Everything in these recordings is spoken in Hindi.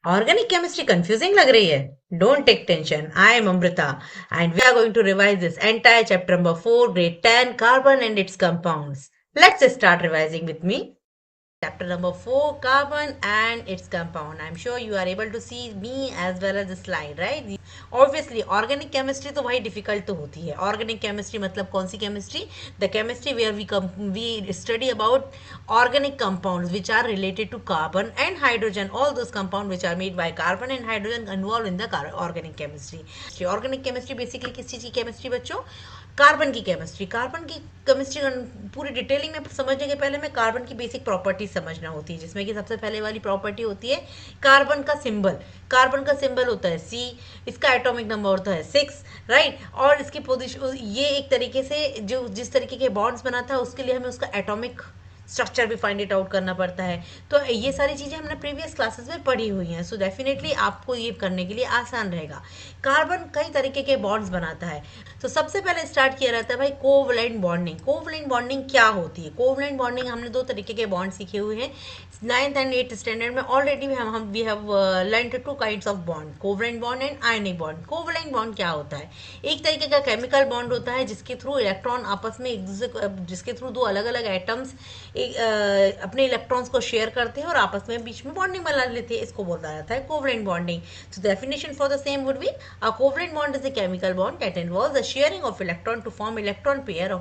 Organic chemistry confusing लग रही है? Don't take tension. I am Amrita and we are going to revise this entire chapter number 4, grade 10, carbon and its compounds. Let's start revising with me. Chapter number 4, carbon and its compound. I'm sure you are able to see me as well as the slide, right? Obviously organic chemistry तो वही difficult तो होती है. Organic chemistry मतलब कौन सी chemistry? The chemistry where we study about organic compounds which are related to carbon and hydrogen, all those compounds which are made by carbon and hydrogen involved in the organic chemistry. Organic chemistry basically किस चीज़ की chemistry बच्चों? कार्बन की केमिस्ट्री. कार्बन की केमिस्ट्री पूरी डिटेलिंग में समझने के पहले में कार्बन की बेसिक प्रॉपर्टी समझना होती है, जिसमें कि सबसे पहले वाली प्रॉपर्टी होती है कार्बन का सिंबल. कार्बन का सिंबल होता है सी, इसका एटॉमिक नंबर होता है 6, राइट. और इसकी पोजीशन, ये एक तरीके से जो जिस तरीके के बॉन्ड्स बनाता है उसके लिए हमें उसका एटॉमिक स्ट्रक्चर भी फाइंड इट आउट करना पड़ता है. तो ये सारी चीज़ें हमने प्रीवियस क्लासेस में पढ़ी हुई हैं, सो डेफिनेटली आपको ये करने के लिए आसान रहेगा. कार्बन कई तरीके के बॉन्ड्स बनाता है. तो सबसे पहले स्टार्ट किया जाता है भाई कोवलेंट बॉन्डिंग. कोवलेंट बॉन्डिंग क्या होती है? कोवलेंट बॉन्डिंग हमने दो तरीके के बॉन्ड सीखे हुए हैं 9th एंड 8th स्टैंडर्ड में. Already we have learned two kinds of bond, covalent bond and ionic bond. Covalent bond क्या होता है? एक तरीके का केमिकल बॉन्ड होता है जिसके थ्रू इलेक्ट्रॉन आपस में एक दूसरे, जिसके थ्रू दो अलग अलग एटम्स अपने इलेक्ट्रॉन्स को शेयर करते हैं और आपस में बीच में बॉन्डिंग बना लेते हैं. इसको बोला जाता है covalent bonding. So definition for the same would be a covalent bond is a chemical bond that involves the sharing of electron to form electron pair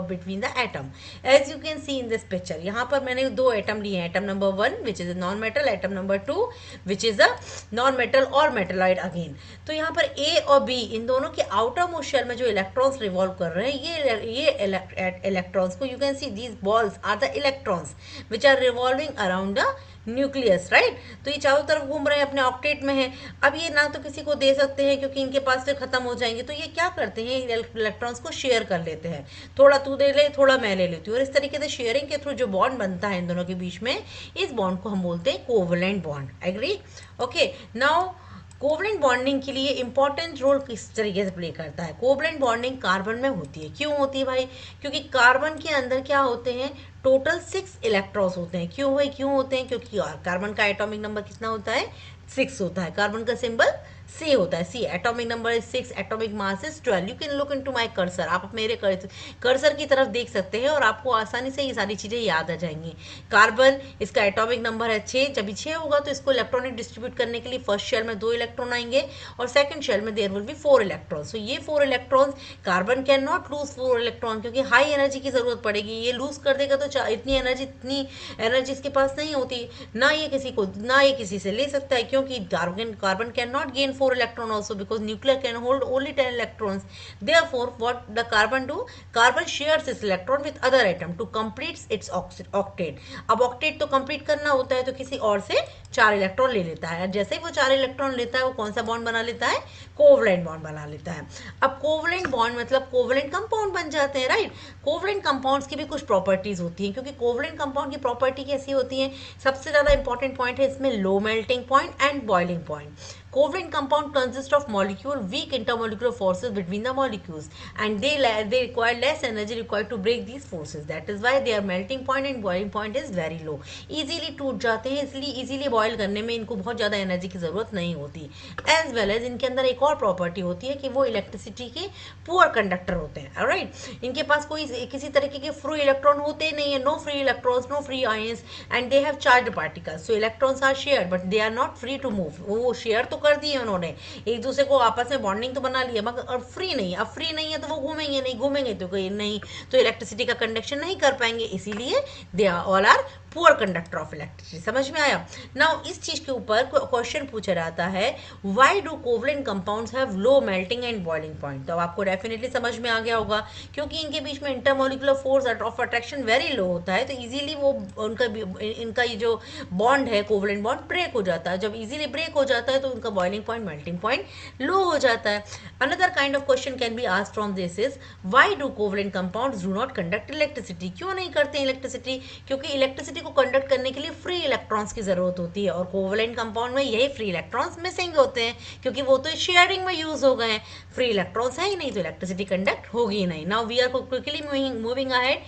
between the atom. As you can see in this picture, यहाँ पर मैंने दो एटम लिए हैं. Atom number 1 which is a non metal, atom number 2 which is a non metal और मेटलॉइड अगेन. तो यहाँ पर ए और बी, इन दोनों के आउटर मोस्ट शेल में जो इलेक्ट्रॉन्स रिवॉल्व कर रहे हैं, ये इलेक्ट्रॉन्स को you can see these balls are the electrons which are revolving around the nucleus, right. तो ये चारों तरफ घूम रहे हैं, अपने ऑक्टेट में है. अब ये ना तो किसी को दे सकते हैं क्योंकि इनके पास फिर खत्म हो जाएंगे, तो ये क्या करते हैं, इलेक्ट्रॉन्स को शेयर कर लेते हैं. थोड़ा तू दे ले, थोड़ा मैं ले लेती हूँ, और इस तरीके से शेयरिंग के थ्रू जो बॉन्ड बनता है इन दोनों के बीच में, इस बॉन्ड को हम बोलते हैं covalent bond. Agree? Okay. Now covalent bonding के लिए इंपॉर्टेंट रोल किस तरीके से प्ले करता है? कोवलेंट बॉन्डिंग कार्बन में होती है. क्यों होती है भाई? क्योंकि कार्बन के अंदर क्या होते हैं, टोटल 6 इलेक्ट्रॉन्स होते हैं. क्यों भाई क्यों होते हैं? क्योंकि कार्बन का एटॉमिक नंबर कितना होता है? 6 होता है. कार्बन का सिंबल सी होता है. C atomic number is 6, atomic mass is 12. You can look into my cursor. आप मेरे कर्सर की तरफ देख सकते हैं और आपको आसानी से ये सारी चीज़ें याद आ जाएंगी. कार्बन, इसका एटॉमिक नंबर है 6. जब 6 होगा तो इसको इलेक्ट्रॉनिक डिस्ट्रीब्यूट करने के लिए फर्स्ट शेल में 2 इलेक्ट्रॉन आएंगे और सेकंड शेल में देयर विल बी 4 इलेक्ट्रॉन्स. सो ये 4 electrons, carbon can not lose 4 electron क्योंकि हाई एनर्जी की जरूरत पड़ेगी. ये लूज कर देगा तो इतनी एनर्जी इसके पास नहीं होती, ना ये किसी से ले सकता है, क्योंकि carbon can not gain 4 electron also because nuclear can hold only 10 electrons. Therefore what the carbon do? Carbon shares its electron with other atom to complete its octet. अब octet तो complete करना होता है तो किसी और से 4 इलेक्ट्रॉन ले लेता है. जैसे ही वो 4 इलेक्ट्रॉन लेता है वो कौन सा बॉन्ड बना लेता है? कोवलेंट बॉन्ड बना लेता है. अब कोवलेंट बॉन्ड मतलब कोवलेंट कंपाउंड बन जाते हैं, राइट. कोवलेंट कंपाउंड्स की भी कुछ प्रॉपर्टीज होती हैं, क्योंकि कोवलेंट कंपाउंड की प्रॉपर्टी कैसी होती है? सबसे ज्यादा इंपॉर्टेंट पॉइंट है इसमें low melting point and boiling point. Covalent compound consist of molecule weak intermolecular forces between the molecules and they require less energy required to break these forces. That is why their melting point and boiling point is very low. Easily टूट जाते हैं, इसलिए easily boil करने में इनको बहुत ज़्यादा एनर्जी की ज़रूरत नहीं होती. As well as इनके अंदर एक और प्रॉपर्टी होती है कि वो इलेक्ट्रिसिटी के पुअर कंडक्टर होते हैं. राइट. इनके पास कोई किसी तरीके के फ्री इलेक्ट्रॉन होते नहीं है. No free electrons, no free ions and they have charge particles. So electrons are share but they are not free to move. वो शेयर तो कर दिए उन्होंने, एक दूसरे को आपस में बॉन्डिंग तो बना लिया, मगर अब फ्री नहीं. अब फ्री नहीं है तो वो घूमेंगे तो कोई नहीं, तो इलेक्ट्रिसिटी का कंडक्शन नहीं कर पाएंगे. इसीलिए they are all are poor conductor of electricity. समझ में आया? नाउ इस चीज के ऊपर क्वेश्चन पूछा जाता है, why do covalent compounds have low melting and boiling point. तो आपको डेफिनेटली समझ में आ गया होगा, क्योंकि इनके बीच में intermolecular force of attraction very low होता है, तो इजीली वो इनका ये जो बॉन्ड है कोवलेंट बॉन्ड ब्रेक हो जाता है. जब इजीली ब्रेक हो जाता है तो उनका बॉइलिंग पॉइंट, मेल्टिंग पॉइंट लो हो जाता है. Another kind of question can be asked from this is, why do covalent compounds do not conduct electricity. क्यों नहीं करते इलेक्ट्रिसिटी? क्योंकि इलेक्ट्रिसिटी को कंडक्ट करने के लिए फ्री इलेक्ट्रॉन्स की जरूरत होती है और कोवलेंट कंपाउंड में यही फ्री इलेक्ट्रॉन्स मिसिंग होते हैं, क्योंकि वो तो शेयरिंग में यूज हो गए हैं. फ्री इलेक्ट्रॉन्स है ही नहीं तो इलेक्ट्रिसिटी कंडक्ट होगी ही नहीं. Now we are quickly moving ahead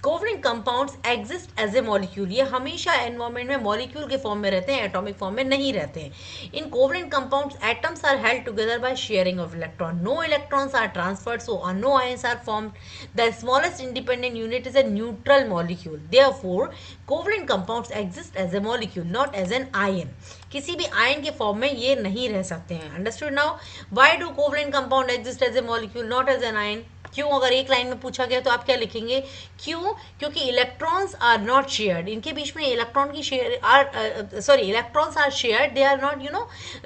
covalent compounds exist as a molecule, ये हमेशा एनवायरमेंट में मॉलिक्यूल के फॉर्म में रहते हैं, एटॉमिक फॉर्म में नहीं रहते हैं। In covalent compounds atoms are held together by sharing of electron, no electrons are transferred, so no ions are formed. The smallest independent unit is a neutral molecule, therefore covalent compounds exist as a molecule not as an ion, किसी भी आयन के फॉर्म में ये नहीं रह सकते हैं। Understood now? Why do covalent compound exist as a molecule not as an ion? क्यों? अगर एक लाइन में पूछा गया तो आप क्या लिखेंगे? क्यों? क्योंकि इलेक्ट्रॉन्स आर नॉट शेयर्ड, इनके बीच में इलेक्ट्रॉन की share are sorry electrons are shared, they are not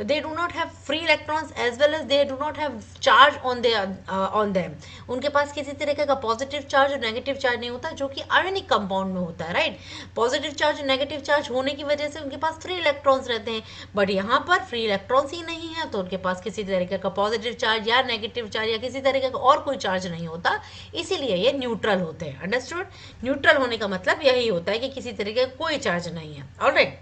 they do not have free electrons as well as they do not have charge on them. उनके पास किसी तरीके का पॉजिटिव चार्ज और नेगेटिव चार्ज नहीं होता, जो कि आयोनिक कंपाउंड में होता है, राइट? पॉजिटिव चार्ज और नेगेटिव चार्ज होने की वजह से उनके पास फ्री इलेक्ट्रॉन्स रहते हैं, बट यहाँ पर फ्री इलेक्ट्रॉन्स ही नहीं है, तो उनके पास किसी तरीके का पॉजिटिव चार्ज या नेगेटिव चार्ज या किसी तरीके का और कोई चार्ज नहीं होता, इसीलिए ये न्यूट्रल होते हैं। अंडरस्टूड? न्यूट्रल होने का मतलब यही होता है कि किसी तरीके का कोई चार्ज नहीं है। ऑलराइट,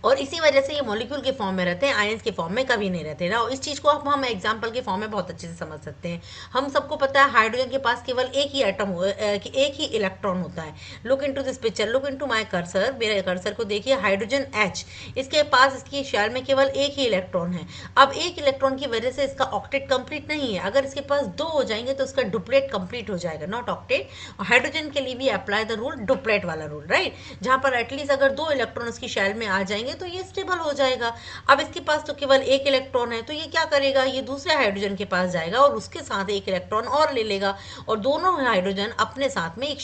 और इसी वजह से ये मॉलिक्यूल के फॉर्म में रहते हैं, आयंस के फॉर्म में कभी नहीं रहते ना। इस चीज को हम एग्जांपल के फॉर्म में बहुत अच्छे से समझ सकते हैं। हम सबको पता है हाइड्रोजन के पास केवल एक ही एटम एक ही इलेक्ट्रॉन होता है। Look into this picture, look into my cursor, मेरे कर्सर को देखिए, हाइड्रोजन H, इसके पास इसकी शेल में केवल एक ही इलेक्ट्रॉन है। अब एक इलेक्ट्रॉन की वजह से इसका ऑक्टेट कंप्लीट नहीं है, अगर इसके पास दो हो जाएंगे तो उसका डुप्लेट कंप्लीट हो जाएगा, नॉट ऑक्टेट। हाइड्रोजन के लिए भी अप्लाई द रूल, डुप्लेट वाला रूल, राइट? जहां पर एटलीस्ट अगर दो इलेक्ट्रॉन उसकी शेल में आ जाएंगे तो ये स्टेबल हो जाएगा। अब इसके पास तो केवल एक इलेक्ट्रॉन है, तो ये क्या करेगा? ये दूसरे हाइड्रोजन के पास जाएगा और उसके साथ एक इलेक्ट्रॉन और ले लेगा, और दोनों हाइड्रोजन अपने साथ में एक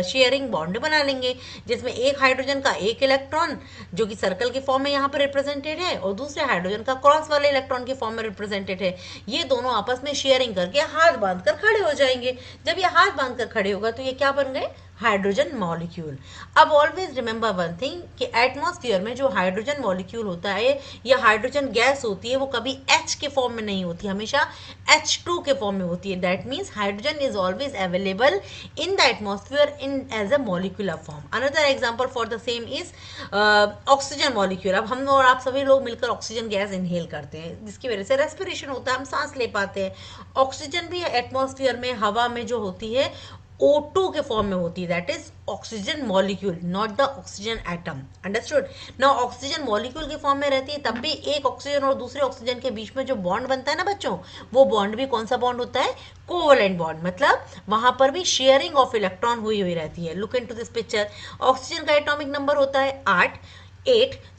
शेयरिंग बॉन्ड बना लेंगे, जिसमें एक हाइड्रोजन का एक इलेक्ट्रॉन जो कि सर्कल के फॉर्म में यहाँ पर रिप्रेजेंटेड है, और दूसरे हाइड्रोजन का क्रॉस वाले इलेक्ट्रॉन के फॉर्म में रिप्रेजेंटेड है। ये दोनों आपस में शेयरिंग करके हाथ बांधकर खड़े हो जाएंगे। जब ये हाथ बांधकर खड़े होगा तो ये क्या बन गए? Hydrogen molecule. अब ऑलवेज रिमेंबर वन थिंग कि एटमॉस्फेयर में जो हाइड्रोजन मॉलिक्यूल होता है या हाइड्रोजन गैस होती है, वो कभी H के फॉर्म में नहीं होती, हमेशा H2 के फॉर्म में होती है। That means hydrogen is always available in the atmosphere in as a molecular form. Another example for the same is oxygen molecule. अब हम और आप सभी लोग मिलकर ऑक्सीजन गैस इनहेल करते हैं, जिसकी वजह से रेस्पिरेशन होता है, हम सांस ले पाते हैं। ऑक्सीजन भी एटमॉस्फेयर में, हवा में जो होती है, O2 के फॉर्म में होती है, that is oxygen molecule, not the oxygen atom. Understood? Now oxygen molecule के फॉर्म में रहती है, तब भी एक ऑक्सीजन और दूसरे ऑक्सीजन के बीच में जो बॉन्ड बनता है ना बच्चों, वो बॉन्ड भी कौन सा बॉन्ड होता है? Covalent bond. मतलब वहां पर भी शेयरिंग ऑफ इलेक्ट्रॉन हुई हुई रहती है। Look into this picture, oxygen का एटॉमिक नंबर होता है 8।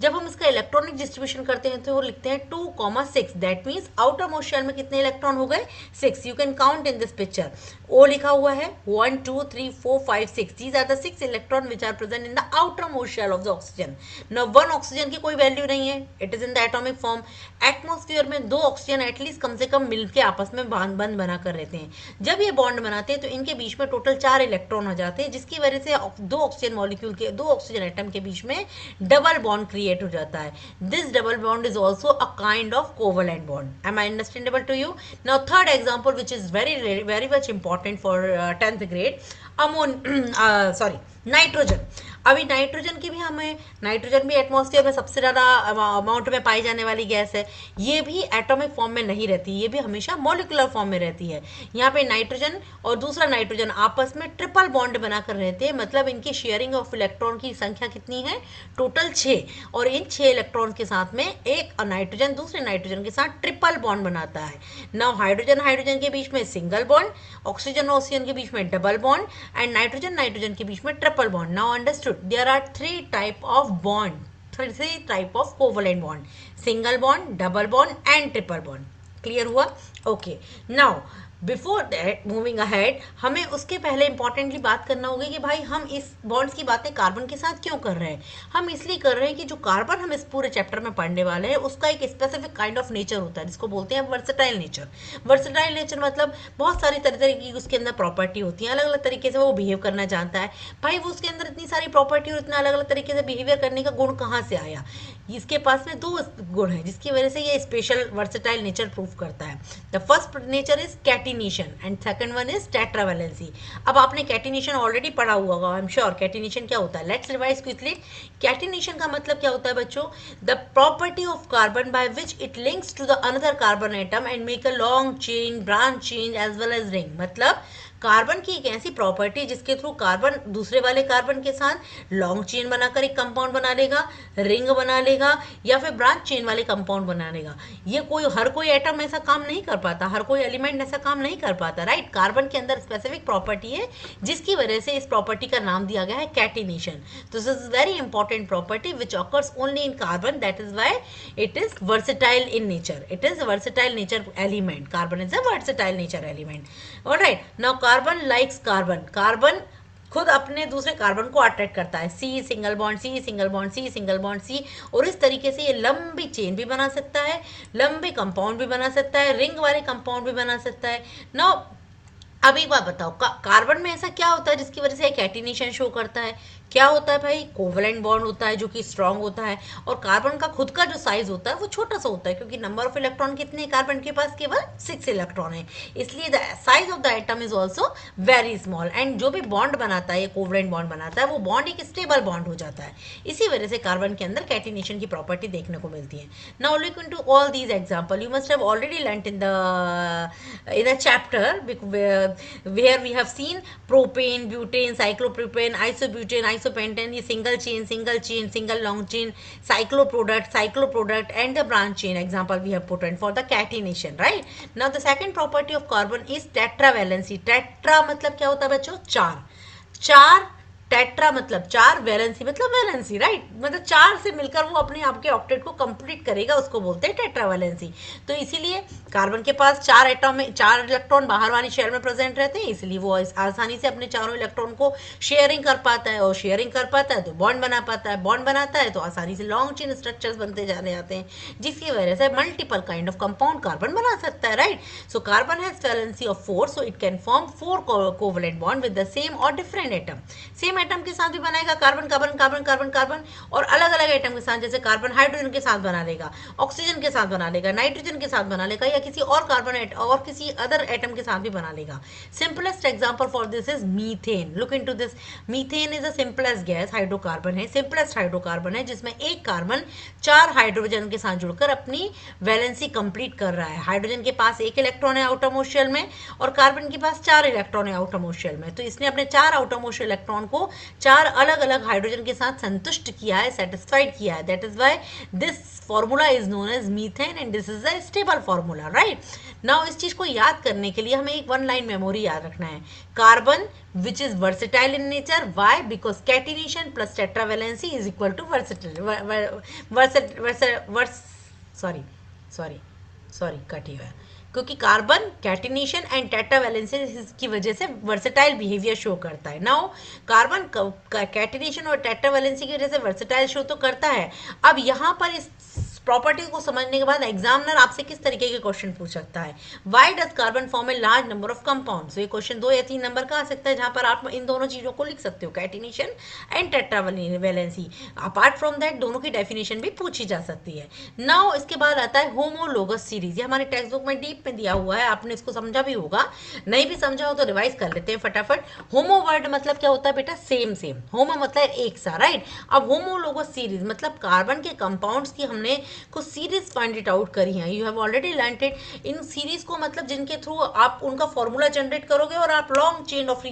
जब हम इसका इलेक्ट्रॉनिक डिस्ट्रीब्यूशन करते हैं तो वो लिखते हैं 2,6। That means outer most shell में कितने इलेक्ट्रॉन हो गए? 6। You can count in this picture, O लिखा हुआ है 1 2 3 4 5 6। These are the 6 electron which are present in the outer most shell of the oxygen. Now one oxygen की कोई वैल्यू नहीं है, it is in the atomic form. Atmosphere में दो ऑक्सीजन एटलीस्ट कम से कम मिलकर आपस में बंद बना कर रहते हैं। जब ये बॉन्ड बनाते हैं तो इनके बीच में टोटल 4 इलेक्ट्रॉन हो जाते हैं, जिसकी वजह से दो ऑक्सीजन मॉलिक्यूल के, दो ऑक्सीजन एटम के बीच में डबल बॉन्ड क्रिएट हो जाता है। This double bond is also a kind of covalent bond. Am I understandable to you? Now third example which is very much important for 10th grade, nitrogen. अभी नाइट्रोजन की भी हमें, नाइट्रोजन भी एटमॉस्फेयर में सबसे ज्यादा अमाउंट में पाई जाने वाली गैस है। ये भी एटॉमिक फॉर्म में नहीं रहती, ये भी हमेशा मॉलिक्यूलर फॉर्म में रहती है। यहाँ पे नाइट्रोजन और दूसरा नाइट्रोजन आपस में ट्रिपल बॉन्ड बनाकर रहते हैं, मतलब इनकी शेयरिंग ऑफ इलेक्ट्रॉन की संख्या कितनी है? टोटल 6। और इन 6 इलेक्ट्रॉन के साथ में एक नाइट्रोजन दूसरे नाइट्रोजन के साथ ट्रिपल बॉन्ड बनाता है। नाउ हाइड्रोजन हाइड्रोजन के बीच में सिंगल बॉन्ड, ऑक्सीजन ऑक्सीजन के बीच में double bond, and nitrogen nitrogen के बीच में triple bond. Now understood, there are three type of bond, three type of covalent bond: single bond, double bond and triple bond। clear हुआ? okay, now before that moving ahead, हमें उसके पहले इंपॉर्टेंटली बात करना होगी कि भाई हम इस बॉन्ड्स की बातें कार्बन के साथ क्यों कर रहे हैं। हम इसलिए कर रहे हैं कि जो कार्बन हम इस पूरे चैप्टर में पढ़ने वाले हैं उसका एक स्पेसिफिक काइंड ऑफ नेचर होता है, जिसको बोलते हैं वर्सेटाइल नेचर। वर्सेटाइल नेचर मतलब बहुत सारी तरह की उसके अंदर प्रॉपर्टी होती है, अलग अलग तरीके से वो बिहेव करना जानता है। भाई वो उसके अंदर इतनी सारी प्रॉपर्टी और इतना अलग अलग तरीके से बिहेवियर करने का गुण कहाँ से आया? इसके पास में 2 गुण है जिसकी वजह से ये स्पेशल वर्सेटाइल नेचर प्रूव करता है। The first nature is catenation and second one is tetravalency. अब आपने कैटिनेशन ऑलरेडी पढ़ा हुआ होगा, आई एम श्योर। कैटिनेशन क्या होता है? Let's revise quickly. कैटिनेशन का मतलब क्या होता है बच्चों? The property of carbon by which it links to the another carbon atom and make a long chain, branch chain as well as ring. मतलब कार्बन की एक ऐसी प्रॉपर्टी जिसके थ्रू कार्बन दूसरे वाले कार्बन के साथ लॉन्ग चेन बनाकर एक कंपाउंड बना लेगा, रिंग बना लेगा, या फिर ब्रांच चेन वाले कंपाउंड बना लेगा। ये हर कोई एटम ऐसा काम नहीं कर पाता, हर कोई एलिमेंट ऐसा काम नहीं कर पाता, राइट। कार्बन के अंदर स्पेसिफिक प्रॉपर्टी है जिसकी वजह से इस प्रॉपर्टी का नाम दिया गया है कैटिनेशन। तो this is very important property which occurs only in carbon, that is why it is versatile in nature, it is versatile nature element, carbon is a versatile nature element. Alright, now carbon likes carbon, carbon खुद अपने दूसरे कार्बन को अट्रैक्ट करता है, C single bond C single bond C single bond C, और इस तरीके से ये लंबी चेन भी बना सकता है, लंबे कंपाउंड भी बना सकता है, रिंग वाले कंपाउंड भी बना सकता है। नाउ अब एक बात बताओ, कार्बन में ऐसा क्या होता है जिसकी वजह से कैटिनेशन शो करता है? क्या होता है भाई? कोवलेंट बॉन्ड होता है जो कि स्ट्रांग होता है, और कार्बन का खुद का जो साइज होता है वो छोटा सा होता है, क्योंकि नंबर ऑफ इलेक्ट्रॉन कितने हैं कार्बन के पास? केवल 6 इलेक्ट्रॉन है, इसलिए the size of the atom is also very small. And जो भी बॉन्ड बनाता है, कोवलेंट बॉन्ड बनाता है, वो बॉन्ड एक स्टेबल बॉन्ड हो जाता है। इसी वजह से कार्बन के अंदर कैटिनेशन की प्रॉपर्टी देखने को मिलती है। Now look into all these example, you must have already learned in the chapter where we have seen propane, butane, cyclopropane, isobutane, isopentane, single chain, single long chain, cycloproduct, and the branch chain example we have put in for the catenation, right? Now the second property of carbon is tetravalency. Tetra मतलब क्या होता है बच्चों? चार टेट्रा मतलब चार, वैलेंसी मतलब वैलेंसी, राइट, मतलब चार से मिलकर वो अपने आपके ऑक्टेट को कंप्लीट करेगा, उसको बोलते हैं टेट्रावैलेंसी। तो इसीलिए कार्बन के पास चार एटम में चार इलेक्ट्रॉन बाहर वाली शेल में प्रेजेंट रहते हैं, इसलिए वो आसानी से अपने चारों इलेक्ट्रॉन को शेयरिंग कर पाता है, और शेयरिंग कर पाता है तो बॉन्ड बना पाता है, बॉन्ड बनाता है तो आसानी से लॉन्ग चेन स्ट्रक्चर्स बनते जाने जाते हैं, जिसकी वजह से multiple kind of compound carbon बना सकता है, right. So carbon has valency of 4, so it can form 4 covalent bond with the same और डिफरेंट एटम। सेम एटम के साथ भी बनाएगा, carbon carbon carbon carbon carbon, और अलग अलग एटम के साथ, जैसे कार्बन हाइड्रोजन के साथ बना लेगा, ऑक्सीजन के साथ बना लेगा, नाइट्रोजन के साथ बना लेगा, या किसी और कार्बन और किसी अदर एटम के साथ भी बना लेगा। Simplest example for this is methane. Look into this, methane is a simplest gas, hydrocarbon है, सिंपलेस्ट हाइड्रोकार्बन है, जिसमें एक कार्बन 4 हाइड्रोजन के साथ जुड़कर अपनी वैलेंसी कंप्लीट कर रहा है। हाइड्रोजन के पास 1 इलेक्ट्रॉन है आउटरमोस्ट शेल में, और कार्बन के पास 4 इलेक्ट्रॉन है आउटरमोस्ट शेल में, तो इसने अपने 4 आउटरमोस्ट इलेक्ट्रॉन को 4 अलग अलग हाइड्रोजन के साथ संतुष्ट किया है, सेटिस्फाइड किया है। That is why this formula is known as methane, and this is a stable formula, right. Now इस चीज को याद करने के लिए हमें एक 1 लाइन मेमोरी याद रखना है। Carbon which is versatile in nature, why? Because catenation plus tetravalency is equal to sorry cut ही हुआ, क्योंकि कार्बन कैटिनेशन एंड टेट्रावैलेंसी की वजह से वर्सेटाइल बिहेवियर शो करता है। नाउ कार्बन कैटिनेशन और टेट्रावैलेंसी की वजह से वर्सेटाइल शो तो करता है। अब यहाँ पर इस प्रॉपर्टी को समझने के बाद एग्जामिनर आपसे किस तरीके के क्वेश्चन पूछ सकता है? Why does carbon form a large number of compounds? ये क्वेश्चन 2 या 3 नंबर का आ सकता है, जहां पर आप इन दोनों चीजों को लिख सकते हो, catenation and tetravalency. Apart from that दोनों की डेफिनेशन भी पूछी जा सकती है। नाउ इसके बाद आता है होमोलोगस सीरीज। ये हमारे टेक्स्ट बुक में डीप में दिया हुआ है, आपने इसको समझा भी होगा, नहीं भी समझा हो तो रिवाइज कर लेते हैं फटाफट। होमो वर्ड मतलब क्या होता है बेटा? सेम सेम, होमो मतलब एक सा, राइट। अब होमोलोगस सीरीज मतलब कार्बन के कंपाउंड्स की हमने कुछ सीरीज फाइंड इट आउट करी है। You have already learned it. In series को मतलब जिनके थ्रू आप उनका फॉर्मूला जनरेट करोगे और आप लॉन्ग चेन ऑफ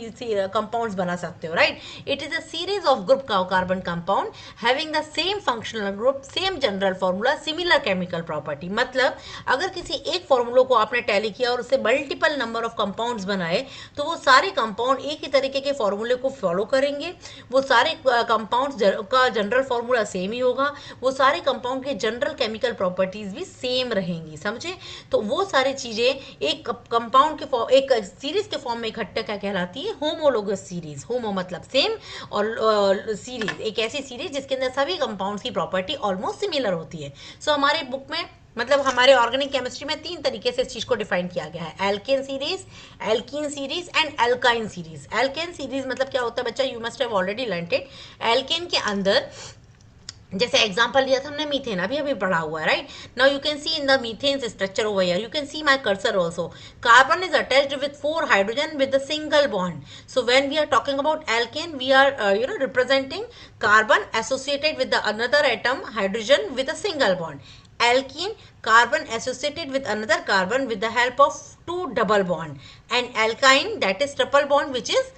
कंपाउंड्स बना सकते हो, right. It is a series of group carbon compound having the same functional group, same general formula, similar chemical property. मतलब अगर किसी एक फॉर्मूला को आपने टैली किया और उससे मल्टीपल नंबर ऑफ कंपाउंड्स बनाए, तो वो सारे कंपाउंड एक ही तरीके के फॉर्मूले को फॉलो करेंगे, वो सारे कंपाउंड्स का जनरल फॉर्मूला सेम ही होगा, वो सारे कंपाउंड के जनरल केमिकल प्रॉपर्टीज भी सेम रहेंगी, समझे। तो वो सारी चीजें एक कंपाउंड के एक सीरीज के फॉर्म में इकट्ठा क्या कहलाती है? Homologous series. होमो मतलब सेम, और सीरीज एक ऐसी सीरीज जिसके अंदर सभी कंपाउंड्स की प्रॉपर्टी ऑलमोस्ट सिमिलर होती है। सो हमारे बुक में मतलब हमारे ऑर्गेनिक केमिस्ट्री में 3 तरीके से इस चीज को डिफाइन किया गया है, alkane series, alkene series and alkyne series. Alkane series मतलब क्या होता है बच्चा? You must have already learned it. Alkane के अंदर जैसे एग्जांपल लिया था हमने मीथेन, अभी पढ़ा हुआ है, right. Now you can see in the methane structure over here, you can see my cursor also. Carbon is attached with 4 hydrogen with a single bond. So when we are talking about alkane, we are representing carbon associated with the another atom hydrogen with a single bond. alkene, carbon associated with another carbon with the help of two double bond, and alkyne, that is triple bond, which is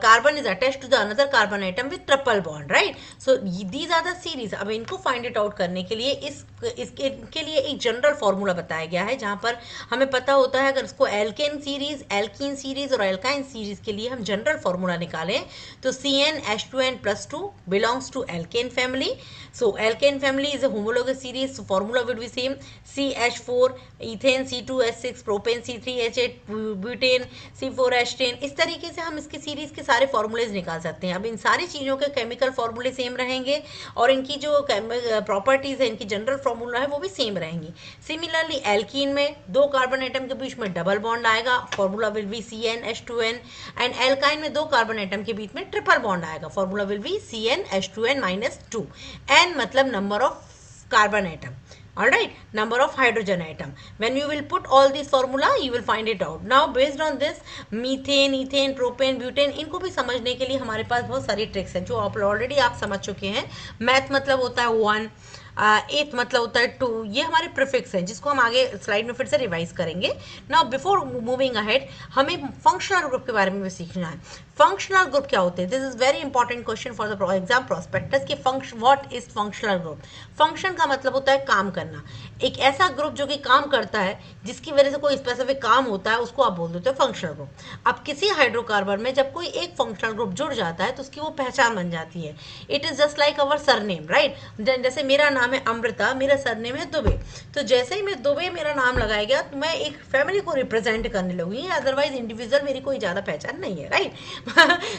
carbon is attached to the another carbon atom with triple bond, right? So these are the series. अब इनको फाइंड इट आउट करने के लिए इसके लिए एक जनरल फॉर्मूला बताया गया है, जहां पर हमें पता होता है अगर इसको एल्केन सीरीज, एल्कीन सीरीज और एल्काइन सीरीज के लिए हम जनरल फॉर्मूला निकालें तो CnH2n+2 belongs to alkane family. So alkane family is a homologous series, so formula would be same. CH4 ethane, C2H6 propane, C3H8 butane, C4H10. इस तरीके से हम इसकी सीरीज के सारे फॉर्मूलेज निकाल सकते हैं. अब इन सारी चीज़ों के केमिकल फॉर्मूले सेम रहेंगे और इनकी जो प्रॉपर्टीज है, इनकी जनरल फॉर्मूला है, वो भी सेम रहेंगी. सिमिलरली एल्कीन में दो कार्बन एटम के बीच में डबल बॉन्ड आएगा, formula will be CnH2n. And alkyne में दो कार्बन एटम के बीच में ट्रिपल बॉन्ड आएगा, formula will be CnH2n-2. n मतलब number of carbon atom, all right, number of hydrogen atom. When you will put all these formula, you will find it out. Now based on this, methane, ethane, propane, butane, इनको भी समझने के लिए हमारे पास बहुत सारी ट्रिक्स हैं जो आप ऑलरेडी आप समझ चुके हैं. मैथ मतलब होता है 1, एथ मतलब होता है 2. ये हमारे प्रीफिक्स हैं जिसको हम आगे स्लाइड में फिर से रिवाइज करेंगे. नाउ बिफोर मूविंग अहेड, हमें फंक्शनल ग्रुप के बारे में भी सीखना है. फंक्शनल ग्रुप क्या होते हैं? This is very important question for the exam prospectus कि function, what is functional group. Function का मतलब होता है काम करना. एक ऐसा ग्रुप जो कि काम करता है, जिसकी वजह से कोई स्पेसिफिक काम होता है, उसको आप बोल देते हो फंक्शनल ग्रुप. अब किसी हाइड्रोकार्बन में जब कोई एक फंक्शनल ग्रुप जुड़ जाता है तो उसकी वो पहचान बन जाती है. It is just like our surname, right? जैसे मेरा नाम है अमृता, मेरा सरनेम है दुबे, तो जैसे ही मैं दुबे मेरा नाम लगाया गया तो मैं एक फैमिली को रिप्रेजेंट करने लगी, अदरवाइज इंडिविजुअल मेरी कोई ज्यादा पहचान नहीं है, राइट?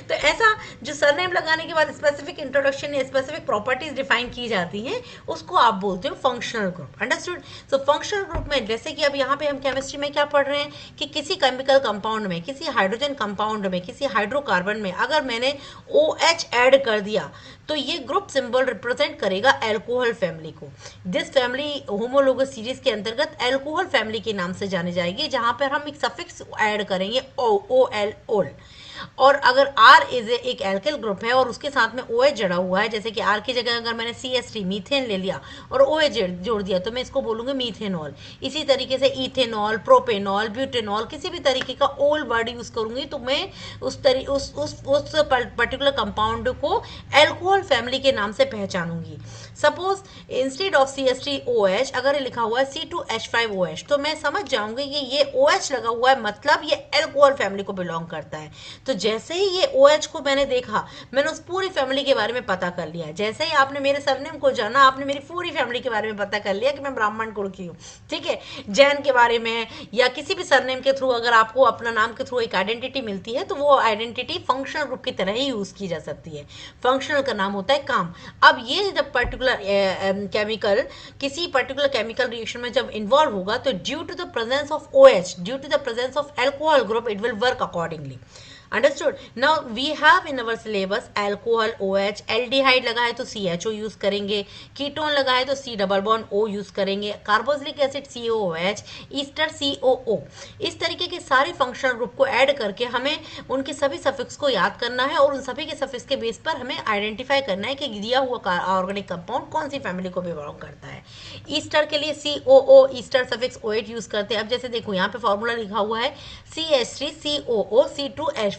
तो ऐसा जो सरनेम लगाने के बाद स्पेसिफिक इंट्रोडक्शन या स्पेसिफिक प्रॉपर्टीज डिफाइन की जाती हैं, उसको आप बोलते हो functional group. Understood? So functional group में जैसे कि अब यहाँ पे हम केमिस्ट्री में क्या पढ़ रहे हैं कि किसी केमिकल कंपाउंड में, किसी हाइड्रोजन कंपाउंड में, किसी हाइड्रोकार्बन में अगर मैंने OH ऐड कर दिया तो ये ग्रुप सिंबल रिप्रेजेंट करेगा अल्कोहल फैमिली को. दिस फैमिली होमोलोगस सीरीज के अंतर्गत अल्कोहल फैमिली के नाम से जानी जाएगी, जहां पर हम एक सफिक्स ऐड करेंगे OL, ओल. और अगर R इज एक एल्किल ग्रुप है और उसके साथ में OH जड़ा हुआ है, जैसे कि R की जगह अगर मैंने CH3 मीथेन ले लिया और OH जोड़ दिया तो मैं इसको बोलूंगी मीथेनॉल. इसी तरीके से इथेनॉल, प्रोपेनॉल, ब्यूटेनॉल, किसी भी तरीके का ओल वर्ड यूज करूंगी तो मैं उस पर्टिकुलर कंपाउंड को एल्कोहल फैमिली के नाम से पहचानूंगी. सपोज इंस्टेड ऑफ CH3OH अगर लिखा हुआ है C2H5OH तो मैं समझ जाऊंगी कि ये OH लगा हुआ है, मतलब ये एल्कोहल फैमिली को बिलोंग करता है. तो जैसे ही ये OH को मैंने देखा, मैंने उस पूरी फैमिली के बारे में पता कर लिया. जैसे ही आपने मेरे सरनेम को जाना, आपने मेरी पूरी फैमिली के बारे में पता कर लिया कि मैं ब्राह्मण कुल की हूँ, ठीक है? जैन के बारे में या किसी भी सरनेम के थ्रू अगर आपको अपना नाम के थ्रू एक आइडेंटिटी मिलती है तो वो आइडेंटिटी फंक्शनल ग्रुप की तरह ही यूज की जा सकती है. फंक्शनल का नाम होता है काम. अब ये जब पर्टिकुलर केमिकल किसी पर्टिकुलर केमिकल रिएक्शन में जब इन्वॉल्व होगा तो due to the presence of OH, due to the presence of alcohol group, it will work accordingly. Understood? Now we have in our syllabus alcohol OH, aldehyde लगा है तो CHO यूज करेंगे, कीटोन लगा है तो C double bond O use करेंगे, carboxylic acid COOH, ester COO. इस तरीके के सारे फंक्शनल ग्रुप को ऐड करके हमें उनके सभी सफिक्स को याद करना है और उन सभी के सफिक्स के बेस पर हमें आइडेंटिफाई करना है कि दिया हुआ ऑर्गेनिक कंपाउंड कौन सी फैमिली को बिलोंग करता है. ईस्टर के लिए COO, Easter suffix OH use करते हैं. अब जैसे देखो यहाँ पे फॉर्मूला लिखा हुआ है CH3COO C2H5.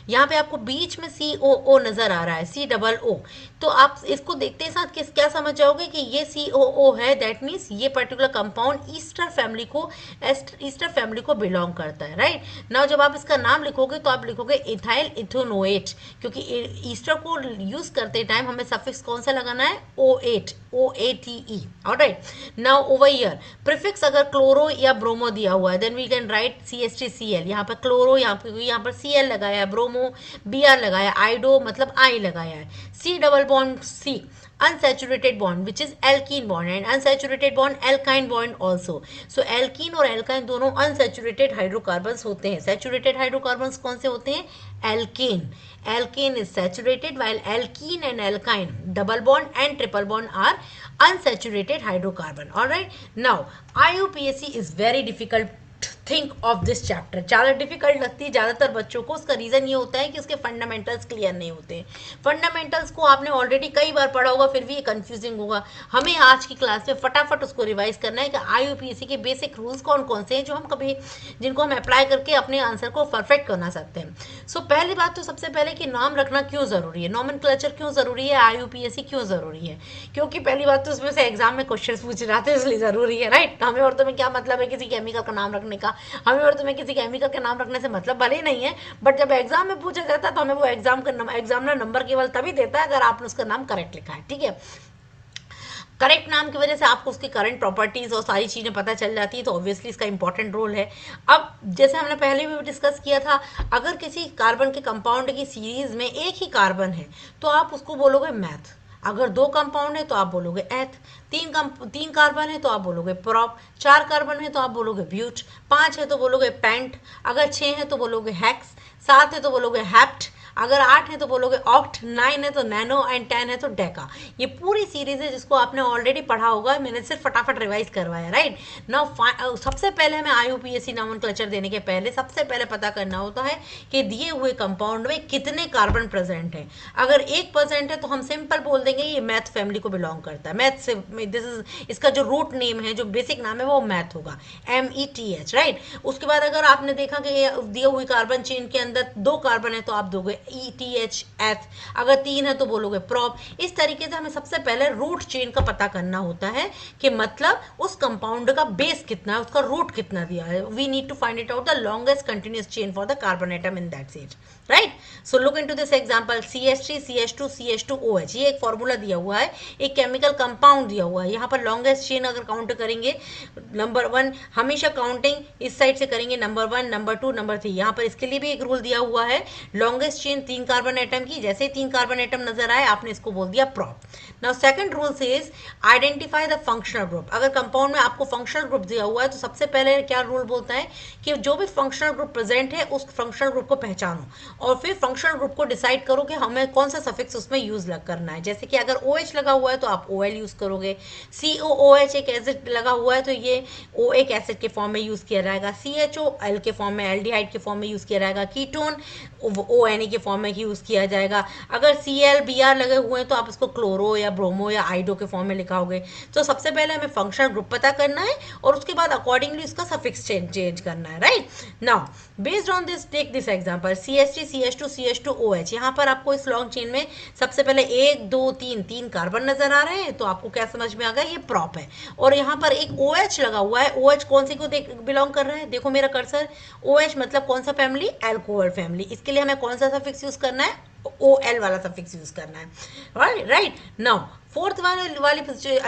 यहाँ पे आपको बीच में COO नजर आ रहा है, COO. तो आप इसको देखते ही साथ क्या समझ जाओगे कि ये COO है, दैट मीन्स ये पर्टिकुलर कंपाउंड ईस्टर फैमिली को बिलोंग करता है, राइट? नाउ जब आप इसका नाम लिखोगे तो आप लिखोगे इथाइल इथेनोएट, क्योंकि ईस्टर को यूज करते टाइम हमें सफिक्स कौन सा लगाना है? OATE, alright. Now over here prefix अगर क्लोरो या ब्रोमो दिया हुआ है then we can write CH3Cl. यहाँ पर क्लोरो, यहाँ पर Cl लगाया है, ब्रोमो Br लगाया, आइडो मतलब I लगाया है, C double bond C, unsaturated bond which is alkene bond and unsaturated bond alkyne bond also. So alkene और alkyne दोनों unsaturated hydrocarbons होते हैं. Saturated hydrocarbons कौन से होते हैं? Alkane. Alkane is saturated while alkene and alkyne double bond and triple bond are unsaturated hydrocarbon. All right. Now IUPAC is very difficult think of this chapter. ज़्यादा डिफिकल्ट लगती है ज़्यादातर बच्चों को, उसका रीज़न ये होता है कि उसके फंडामेंटल्स क्लियर नहीं होते। फंडामेंटल्स को आपने ऑलरेडी कई बार पढ़ा होगा, फिर भी ये कंफ्यूजिंग होगा। हमें आज की क्लास में फटाफट उसको रिवाइज करना है कि IUPAC के बेसिक रूल्स कौन कौन से हैं जो हम कभी जिनको हम अप्लाई करके अपने आंसर को परफेक्ट करना सकते हैं। सो पहली बात तो सबसे पहले कि नाम रखना क्यों ज़रूरी है, नॉमेनक्लेचर क्यों ज़रूरी है, IUPAC क्यों ज़रूरी है। क्योंकि पहली बात तो उसमें से एग्जाम में क्वेश्चन पूछे जाते हैं, इसलिए ज़रूरी है, राइट। हमें उर्दू में क्या मतलब है किसी केमिकल का नाम रखने का, हमें उर्दू में किसी केमिकल के नाम रखने से मतलब भले ही नहीं है, बट जब एग्जाम में पूछा जाता है तो हमें वो एग्जामिनर नंबर केवल तभी देता है अगर आपने उसका नाम करेक्ट लिखा है, ठीक है। करेक्ट नाम की वजह से आपको उसकी करंट प्रॉपर्टीज और सारी चीज़ें पता चल जाती है, तो ऑब्वियसली इसका इंपॉर्टेंट रोल है। अब जैसे हमने पहले भी डिस्कस किया था, अगर किसी कार्बन के कंपाउंड की सीरीज में एक ही कार्बन है तो आप उसको बोलोगे मैथ। अगर 2 कंपाउंड है तो आप बोलोगे एथ, 3 कार्बन है तो आप बोलोगे प्रॉप, 4 कार्बन है तो आप बोलोगे ब्यूट, 5 है तो बोलोगे पेंट, अगर 6 है तो बोलोगे हेक्स, 7 है तो बोलोगे हेप्ट, अगर 8 है तो बोलोगे ऑक्ट, 9 है तो नैनो एंड 10 है तो डेका। ये पूरी सीरीज है जिसको आपने ऑलरेडी पढ़ा होगा, मैंने सिर्फ फटाफट रिवाइज करवाया, राइट। नाउ सबसे पहले हमें IUPAC नॉमेनक्लेचर देने के पहले सबसे पहले पता करना होता है कि दिए हुए कंपाउंड में कितने कार्बन प्रेजेंट है। अगर 1% है तो हम सिंपल बोल देंगे ये मैथ फैमिली को बिलोंग करता है, मैथ से दिस इज इसका जो रूट नेम है, जो बेसिक नाम है वो मैथ होगा, METH, राइट। उसके बाद अगर आपने देखा कि दिए हुई कार्बन चेन के अंदर 2 कार्बन है तो आप दोगे ETHF, अगर 3 है तो बोलोगे प्रॉप। इस तरीके से हमें सबसे पहले रूट चेन का पता करना होता है कि मतलब उस कंपाउंड का बेस कितना है, उसका रूट कितना दिया है। We need to find it out the longest continuous chain for the carbon atom in that stage, right. So look into this example, CH3 CH2 CH2OH, ये एक फॉर्मूला दिया हुआ है, एक केमिकल कंपाउंड दिया हुआ है। यहाँ पर लॉन्गेस्ट चेन अगर काउंट करेंगे, नंबर 1 हमेशा काउंटिंग इस साइड से करेंगे, नंबर 1, नंबर 2, नंबर 3। यहाँ पर इसके लिए भी एक रूल दिया हुआ है, लॉन्गेस्ट चेन 3 कार्बन एटम की, जैसे ही 3 कार्बन एटम नजर आए आपने इसको बोल दिया prop. Now second rule says identify the functional group. अगर कंपाउंड में आपको फंक्शनल ग्रुप दिया हुआ है तो सबसे पहले क्या रूल बोलता है कि जो भी फंक्शनल ग्रुप प्रेजेंट है उस फंक्शनल ग्रुप को पहचानो और फिर फंक्शनल ग्रुप को डिसाइड करो कि हमें कौन सा सफिक्स उसमें यूज करना है। जैसे कि अगर OH लगा हुआ है तो आप OL यूज करोगे, COOH एक एसिड लगा हुआ है तो ये O एक एसिड के फॉर्म में यूज किया जाएगा, CHOL के फॉर्म में, एल्डिहाइड के फॉर्म में यूज किया जाएगा, कीटोन ONA के फॉर्म में यूज किया जाएगा। अगर CL Br लगे हुए हैं तो आप इसको क्लोरो या ब्रोमो या आइडो के फॉर्म में लिखाओगे। तो सबसे पहले हमें फंक्शनल ग्रुप पता करना है और उसके बाद अकॉर्डिंगली उसका सफिक्स चेंज करना है, right. Now based on this take this example, CH3 CH2 CH2OH। यहाँ पर आपको इस लॉन्ग चेन में सबसे पहले 1 2 3 कार्बन नजर आ रहे हैं तो आपको क्या समझ में आ गया, ये प्रॉप है। और यहाँ पर एक OH लगा हुआ है, OH कौन सी को बिलोंग कर रहा है, देखो मेरा कर्सर, OH मतलब कौन सा फैमिली, एल्कोहल फैमिली। इसके लिए हमें कौन सा सफिक्स यूज करना है, OL वाला सफिक्स यूज करना है, राइट। नाउ फोर्थ वाली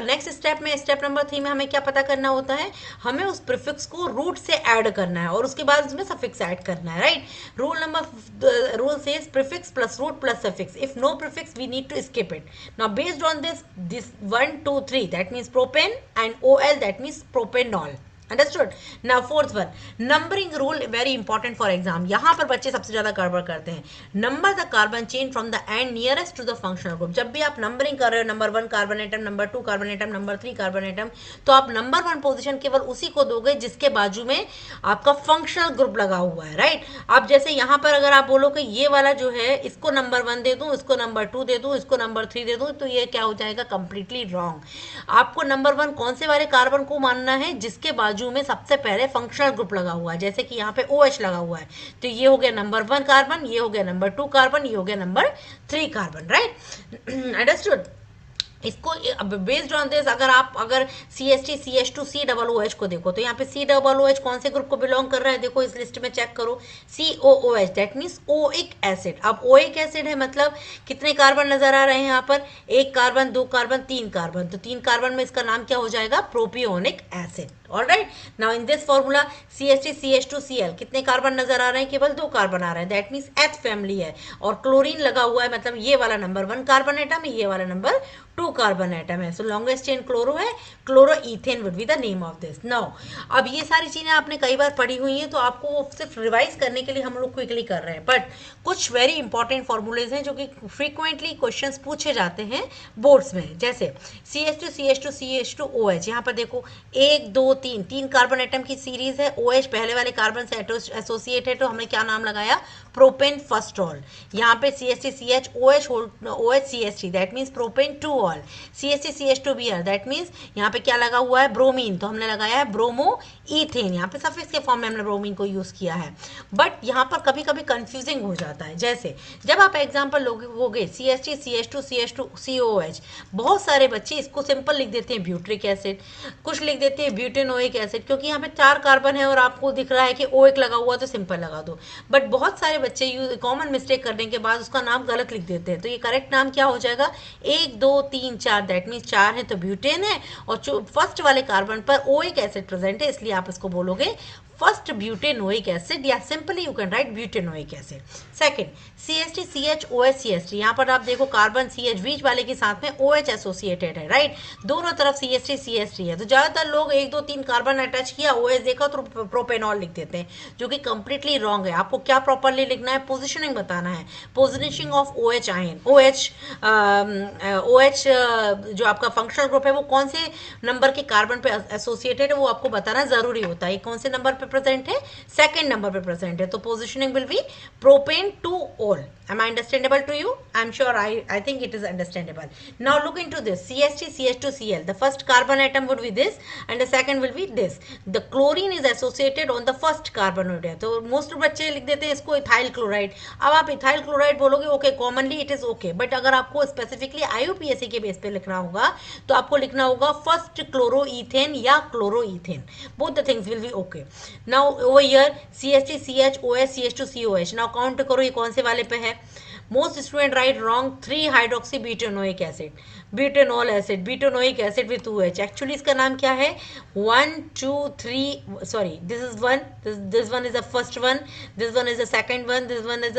नेक्स्ट स्टेप में, स्टेप नंबर 3 में हमें क्या पता करना होता है, हमें उस प्रीफिक्स को रूट से ऐड करना है और उसके बाद उसमें सफिक्स ऐड करना है, right. Rule says prefix plus root plus suffix, if no prefix we need to skip it. Now based on this 1 2 3 that means propane and OL that means propanol, understood. Now fourth one, numbering rule very important for exam. यहाँ पर बच्चे सबसे ज्यादा गड़बड़ करते हैं। Number the carbon chain from the end nearest to the functional group. जब भी आप नंबरिंग कर रहे हो, number 1 carbon atom, number 2 carbon atom, number 3 carbon atom, तो आप नंबर 1 पोजिशन केवल उसी को दोगे जिसके बाजू में आपका फंक्शनल ग्रुप लगा हुआ है, राइट। अब जैसे यहाँ पर अगर आप बोलो कि ये वाला जो है इसको नंबर 1 दे दूं, इसको नंबर 2 दे दूं, इसको नंबर 3 दे दूं, तो ये क्या हो जाएगा, कंप्लीटली रॉन्ग। आपको नंबर 1 कौन से वाले कार्बन को मानना है, जिसके बाजू में सबसे पहले फंक्शनल ग्रुप लगा हुआ है। जैसे कि यहाँ पे OH लगा हुआ है तो ये हो गया नंबर 1 कार्बन, ये हो गया नंबर 2 कार्बन, ये हो गया नंबर 3 कार्बन, राइट। अंडरस्टूड। इसको बेस्ड ऑन दिस अगर CH3 CH2 COOH को देखो तो यहाँ पे COOH कौन से ग्रुप को बिलोंग कर रहा है, देखो इस लिस्ट में चेक करो, COOH that means oic acid. अब ओइक एसिड है मतलब कितने कार्बन नजर आ रहे हैं यहाँ पर, 1 कार्बन, 2 कार्बन, 3 कार्बन, तो 3 कार्बन में इसका नाम क्या हो जाएगा, propionic acid. Alright, now in this formula CH3 CH2 Cl कितने कार्बन नजर आ रहे हैं, केवल 2 कार्बन आ रहे हैं, दैट मीन्स H फैमिली है। और क्लोरीन लगा हुआ है मतलब ये वाला नंबर 1 कार्बन एटम है, ये वाला नंबर 2 कार्बन एटम है, सो लॉन्गेस्ट चेन क्लोरो है, क्लोरोईथेन would be the name of this. Now अब ये सारी चीजें आपने कई बार पढ़ी हुई हैं, तो आपको वो सिर्फ रिवाइज करने के लिए हम लोग क्विकली कर रहे हैं, बट कुछ वेरी इंपॉर्टेंट फॉर्मूलेज हैं जो कि फ्रीक्वेंटली क्वेश्चंस पूछे जाते हैं बोर्ड्स में, जैसे CH2CH2CH2OH। यहाँ पर देखो 1 2 3 3 कार्बन एटम की सीरीज है, OH पहले वाले कार्बन से एसोसिएट है, तो हमने क्या नाम लगाया, प्रोपेन फर्स्ट ऑल। यहाँ पे CH3CH OH CH3 that means propane 2 all. CH3CH2Br that means यहाँ पे क्या लगा हुआ है, ब्रोमीन, तो हमने लगाया है ब्रोमो ईथेन। यहाँ पे सफिक्स के फॉर्म में हमने ब्रोमीन को यूज किया है, बट यहाँ पर कभी कभी कंफ्यूजिंग हो जाता है। जैसे जब आप एग्जाम्पल लोगे CH3CH2COH, बहुत सारे बच्चे इसको सिंपल लिख देते हैं ब्यूट्रिक एसिड, कुछ लिख देते हैं ब्यूटेनोइक एसिड, क्योंकि यहाँ पे 4 कार्बन है और आपको दिख रहा है कि O एक लगा हुआ तो सिंपल लगा दो, बट बहुत सारे बच्चे कॉमन मिस्टेक करने के बाद उसका नाम गलत लिख देते हैं। तो ये करेक्ट नाम क्या हो जाएगा, 1 2 3 4 दैट मीन्स 4 है तो ब्यूटेन है, और फर्स्ट वाले कार्बन पर ओइक एसिड प्रेजेंट है, इसलिए आप इसको बोलोगे फर्स्ट ब्यूटेनोइक एसिड, या simply you can right butanoic acid. Second CH3CH OH यहाँ पर आप देखो कार्बन CH बीच वाले के साथ में OH एसोसिएटेड है, राइट, दोनों तरफ CH3CH3 है, तो ज्यादातर लोग 1 2 3 कार्बन अटैच किया, OH देखा तो प्रोपेनॉल लिख देते हैं, जो कि कंप्लीटली रॉन्ग है। आपको क्या प्रॉपरली लिखना है, पोजिशनिंग बताना है, positioning of OH ion, OH जो आपका फंक्शनल ग्रुप है वो कौन से नंबर के कार्बन पे एसोसिएटेड है वो आपको बताना जरूरी होता है। कौन से नंबर पे प्रेजेंट है, सेकंड नंबर पे प्रेजेंट है, तो positioning will be propane 2 all. Am I understandable to you? I'm sure I think it is understandable. Now look into this CH3CH2Cl. The first carbon atom would be this and the second will be this. The chlorine is associated on the first carbon atom. तो most बच्चे लिख देते हैं इसको इथाइल क्लोराइड। अब आप इथाइल क्लोराइड बोलोगे, okay, commonly it is okay, but अगर आपको स्पेसिफिकली IUPAC के बेस पे लिखना होगा तो आपको लिखना होगा फर्स्ट क्लोरोईथेन या क्लोरोईथेन, both the things will be okay. Now over here CH3CH OH now count करो ये कौन से वाले पे है। Most student right wrong, 3 hydroxy butanoic acid, butanol acid, butanoic acid with 2H। Actually इसका नाम क्या है, 1 2 3 sorry, this is one, this one is the first one, this one is the second one, this one is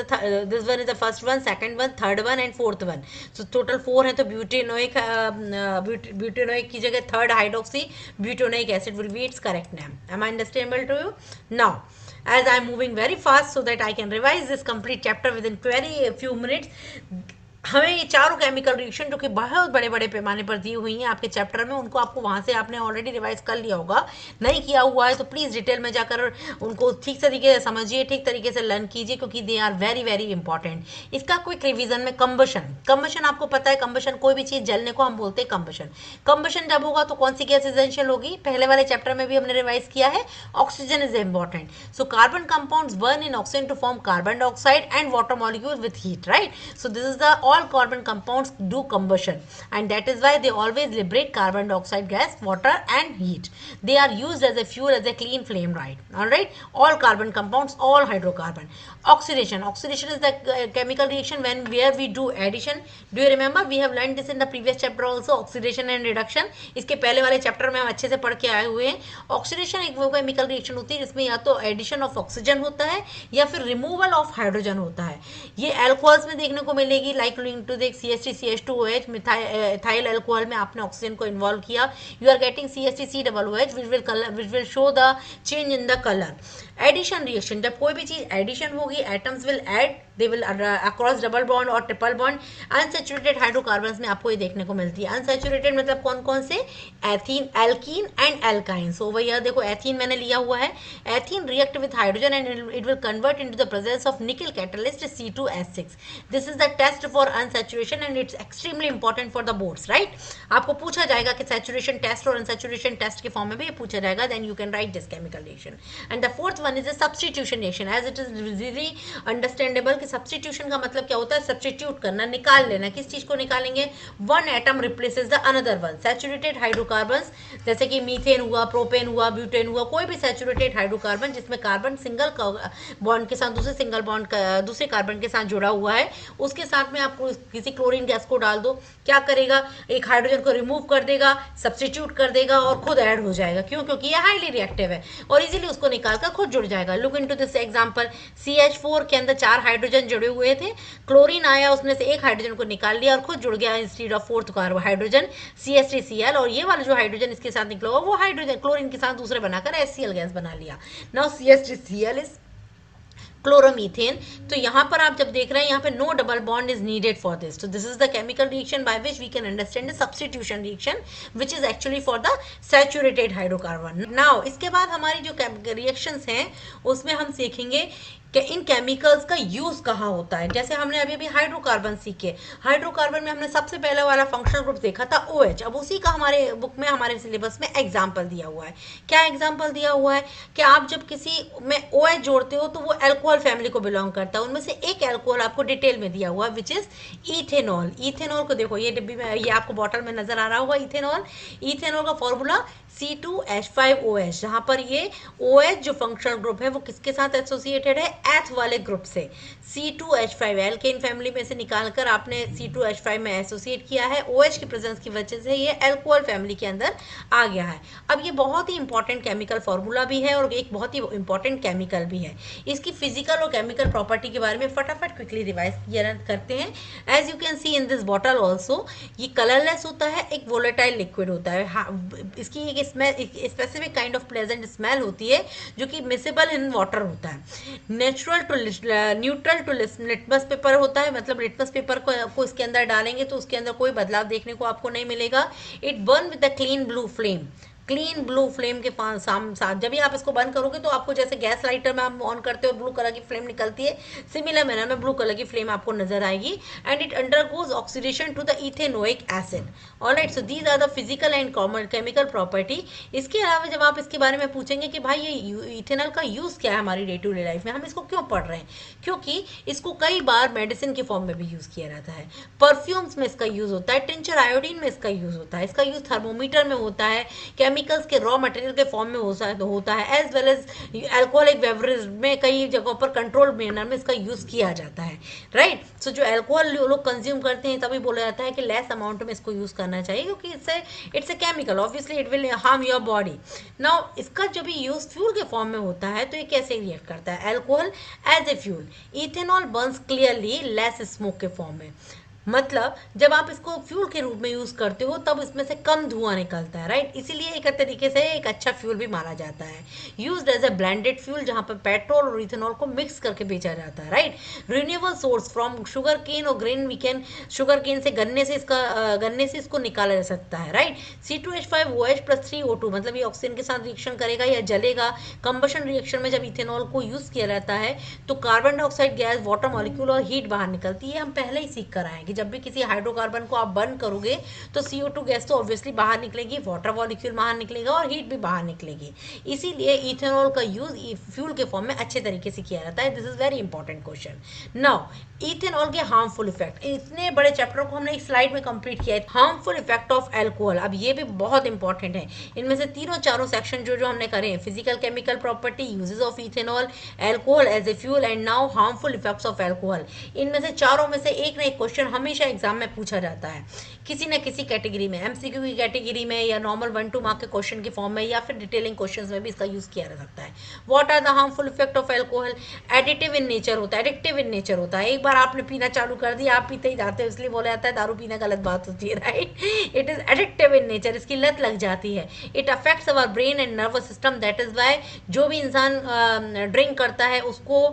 the first one, second one, third one and fourth one. So total 4 है, तो ब्यूटेनोइक की जगह third hydroxy butanoic acid will be its correct name. Am I understandable to you? Now as I am moving very fast so that I can revise this complete chapter within very few minutes, हमें ये चारों केमिकल रिएक्शन जो कि बहुत बड़े बड़े पैमाने पर दी हुई हैं आपके चैप्टर में, उनको आपको वहां से आपने ऑलरेडी रिवाइज कर लिया होगा, नहीं किया हुआ है तो प्लीज डिटेल में जाकर उनको ठीक तरीके से समझिए, ठीक तरीके से लर्न कीजिए, क्योंकि they are very very important. इसका क्विक रिवीजन में कंबशन आपको पता है, कंबशन कोई भी चीज जलने को हम बोलते हैं कंबशन। कंबशन जब होगा तो कौन सी गैस एसेंशियल होगी, पहले वाले चैप्टर में भी हमने रिवाइज किया है, oxygen is important. So carbon compounds burn in oxygen to form carbon dioxide and water molecule with heat, right. So this is the all carbon compounds do combustion and that is why they always liberate carbon dioxide gas, water and heat. They are used as a fuel, as a clean flame, right? All right, all carbon compounds, all hydrocarbon. Oxidation is the chemical reaction where we do addition. Do you remember we have learned this in the previous chapter also, oxidation and reduction. इसके पहले वाले चैप्टर में हम अच्छे से पढ़ के आए हुए हैं। ऑक्सीडेशन एक वो केमिकल रिएक्शन होती है जिसमें या तो एडिशन ऑफ ऑक्सीजन होता है या फिर रिमूवल ऑफ हाइड्रोजन होता है। ये अल्कोहल्स में देखने को मिलेगी, लाइक टू देख CH3CH2OH, मिथाइल अल्कोहल में आपने ऑक्सीजन को इन्वॉल्व किया, you are getting CH3COOH which will show the change in the color. Addition reaction, जब कोई भी चीज एडिशन होगी, atoms will add, they will across double bond और ट्रिपल बॉन्ड। अनसैचुरेटेड हाइड्रोकार्बन्स में आपको ये देखने को मिलती है। अनसैचुरेटेड मतलब कौन कौन से, ethene, alkene and alkyne. So भैया देखो एथीन मैंने लिया हुआ है, ethene react with hydrogen and it will convert into the presence of nickel catalyst C2H6। This is the test for unsaturation and it's extremely important for the boards, right. आपको पूछा जाएगा कि सैचुरेशन टेस्ट और अनसैचुरेशन टेस्ट के फॉर्म में भी ये पूछा जाएगा, then you can write this chemical reaction. And the fourth one is a substitution reaction, as it is easily understandable कि सब्स्टिट्यूशन का मतलब क्या होता है, सब्स्टिट्यूट करना, निकाल लेना। किस चीज को निकालेंगे, one atom replaces the another one. Saturated hydrocarbons जैसे कि मीथेन हुआ, प्रोपेन हुआ, ब्यूटेन हुआ, कोई भी सैचुरेटेड हाइड्रोकार्बन जिसमें कार्बन सिंगल बॉन्ड के साथ दूसरे सिंगल बॉन्ड दूसरे कार्बन के साथ जुड़ा हुआ है, उसके साथ में आपको किसी क्लोरीन गैस को डाल दो, क्या करेगा, एक हाइड्रोजन को रिमूव कर देगा, सब्स्टिट्यूट कर देगा और खुद ऐड हो जाएगा। क्यों, क्योंकि ये हाईली रिएक्टिव है और इजीली उसको निकालकर खुद जुड़ जाएगा। Look into this example, CH4 के अंदर 4 हाइड्रोजन हाइड्रोजन जुड़े हुए थे, क्लोरीन आया, उसमें से एक हाइड्रोजन को निकाल लिया और खुद जुड़ गया इंस्टेड ऑफ फोर्थ कार्बोहाइड्रोजन CH3Cl, और ये वाला जो हाइड्रोजन इसके साथ निकला हुआ वो हाइड्रोजन क्लोरीन के साथ दूसरे बनाकर HCl गैस बना लिया। Now CH3Cl is chloromethane. तो यहाँ पर आप जब देख रहे हैं यहाँ पे no double bond is needed for this, तो this is the chemical reaction by which we can understand the substitution reaction which is actually for the saturated hydrocarbon. Now इसके बाद हमारी जो रिएक्शंस हैं उसमें हम सीखेंगे कि इन केमिकल्स का यूज कहाँ होता है। जैसे हमने अभी अभी हाइड्रोकार्बन सीखे, हाइड्रोकार्बन में हमने सबसे पहले वाला फंक्शनल ग्रुप देखा था OH। अब उसी का हमारे बुक में, हमारे सिलेबस में एग्जाम्पल दिया हुआ है। क्या एग्जाम्पल दिया हुआ है कि आप जब किसी में OH जोड़ते हो तो वो एल्कोहल फैमिली को बिलोंग करता है। उनमें से एक एल्कोहल आपको डिटेल में दिया हुआ है विच इज इथेनॉल। इथेनॉल को देखो, ये डिब्बी में, ये आपको बॉटल में नजर आ रहा होगा इथेनॉल। इथेनॉल का फॉर्मूला C2H5OH, जहां पर ये OH जो फंक्शनल ग्रुप है वो किसके साथ एसोसिएटेड है, एथ वाले ग्रुप से। C2H5 एल्केन फैमिली में से निकालकर आपने C2H5 में एसोसिएट किया है, OH की प्रेजेंस की वजह से ये एल्कोहल फैमिली के अंदर आ गया है। अब ये बहुत ही इंपॉर्टेंट केमिकल फॉर्मूला भी है और एक बहुत ही इंपॉर्टेंट केमिकल भी है। इसकी फिजिकल और केमिकल प्रॉपर्टी के बारे में फटाफट क्विकली रिवाइज करते हैं। As you can see in this bottle also, ये कलरलेस होता है, एक वोलेटाइल लिक्विड होता है। इसकी एक specific kind of pleasant smell होती है जो कि मिसेबल इन वाटर होता है। न्यूट्रल टू लिटमस पेपर होता है, मतलब लिटमस पेपर को इसके अंदर डालेंगे तो उसके अंदर कोई बदलाव देखने को आपको नहीं मिलेगा। It burn with the clean blue flame. Clean blue flame के साथ जब भी आप इसको बंद करोगे तो आपको जैसे गैस लाइटर में आप ऑन करते हो ब्लू कलर की फ्लेम निकलती है, सिमिलर मैनर में ब्लू कलर की फ्लेम आपको नजर आएगी। And it undergoes oxidation to the ethanoic acid. Alright, so these are the physical and common chemical property. इसके अलावा जब आप इसके बारे में पूछेंगे कि भाई ये इथेनॉल का यूज क्या है हमारी डे टू डे लाइफ में, हम इसको क्यों पढ़ रहे हैं, क्योंकि इसको कई बार मेडिसिन के फॉर्म में भी यूज किया जाता है, परफ्यूम्स में इसका यूज होता है, टिंचर आयोडीन में इसका यूज होता है, इसका यूज थर्मोमीटर में होता है, केमिकल्स के रॉ मटेरियल के फॉर्म में होता है, as well as alcoholic beverage में कई जगहों पर कंट्रोल मैनर में इसका यूज किया जाता है। राइट, सो जो अल्कोहल लोग कंज्यूम करते हैं तभी बोला जाता है कि लेस अमाउंट में इसको यूज करना चाहिए, क्योंकि it's a chemical, obviously it will harm your body. Now इसका जब भी यूज फ्यूल के फॉर्म में होता है तो ये कैसे रिएक्ट करता है, alcohol as a fuel. Ethanol burns clearly less smoke के फॉर्म में, मतलब जब आप इसको फ्यूल के रूप में यूज करते हो तब इसमें से कम धुआं निकलता है। राइट, इसीलिए एक तरीके से एक अच्छा फ्यूल भी माना जाता है। Used as a blended fuel, जहां पर पेट्रोल और इथेनॉल को मिक्स करके बेचा जाता है। Right, renewable source from sugarcane और grain, we can sugarcane से गन्ने से इसको निकाला जा सकता है। राइट, C2H5OH + 3O2, मतलब ये ऑक्सीजन के साथ रिएक्शन करेगा या जलेगा। कंबशन रिएक्शन में जब इथेनॉल को यूज किया जाता है तो carbon dioxide gas, water molecule और हीट बाहर निकलती है। हम पहले ही सीख कर आए कि जब भी किसी हाइड्रोकार्बन को आप बर्न करोगे तो CO2 गैस तो ऑब्वियसली बाहर निकलेगी, वाटर मॉलिक्यूल बाहर निकलेगा और हीट भी बाहर निकलेगी। इसीलिए इथेनॉल का यूज फ्यूल के फॉर्म में अच्छे तरीके से किया जाता है। This is very important question. Now ethanol के हार्मफुल इफेक्ट, इतने बड़े चैप्टर को हमने एक स्लाइड में कंप्लीट किया है। हार्मफुल इफेक्ट ऑफ अल्कोहल, अब ये भी बहुत इंपॉर्टेंट है। इनमें से तीनों चारों सेक्शन जो हमने करे हैं, physical chemical property, uses of ethanol, alcohol as a fuel and now harmful effects of alcohol, इनमें से चारों में से एक ना एक क्वेश्चन हमेशा एग्जाम में पूछा जाता है किसी न किसी कैटेगरी में, MCQ की कैटेगरी में या नॉर्मल 1-2 मार्क के क्वेश्चन के फॉर्म में या फिर डिटेलिंग क्वेश्चंस में भी इसका यूज किया जा सकता है। What are the harmful effect of alcohol, additive in nature होता है, एडिक्टिव इन नेचर होता है। एक बार आपने पीना चालू कर दिया, आप पीते ही जाते हो, इसलिए बोला जाता है दारू पीना गलत बात होती है। Right, it is addictive in nature, इसकी लत लग जाती है। It affects our brain and nervous system, that is why जो भी इंसान ड्रिंक करता है उसको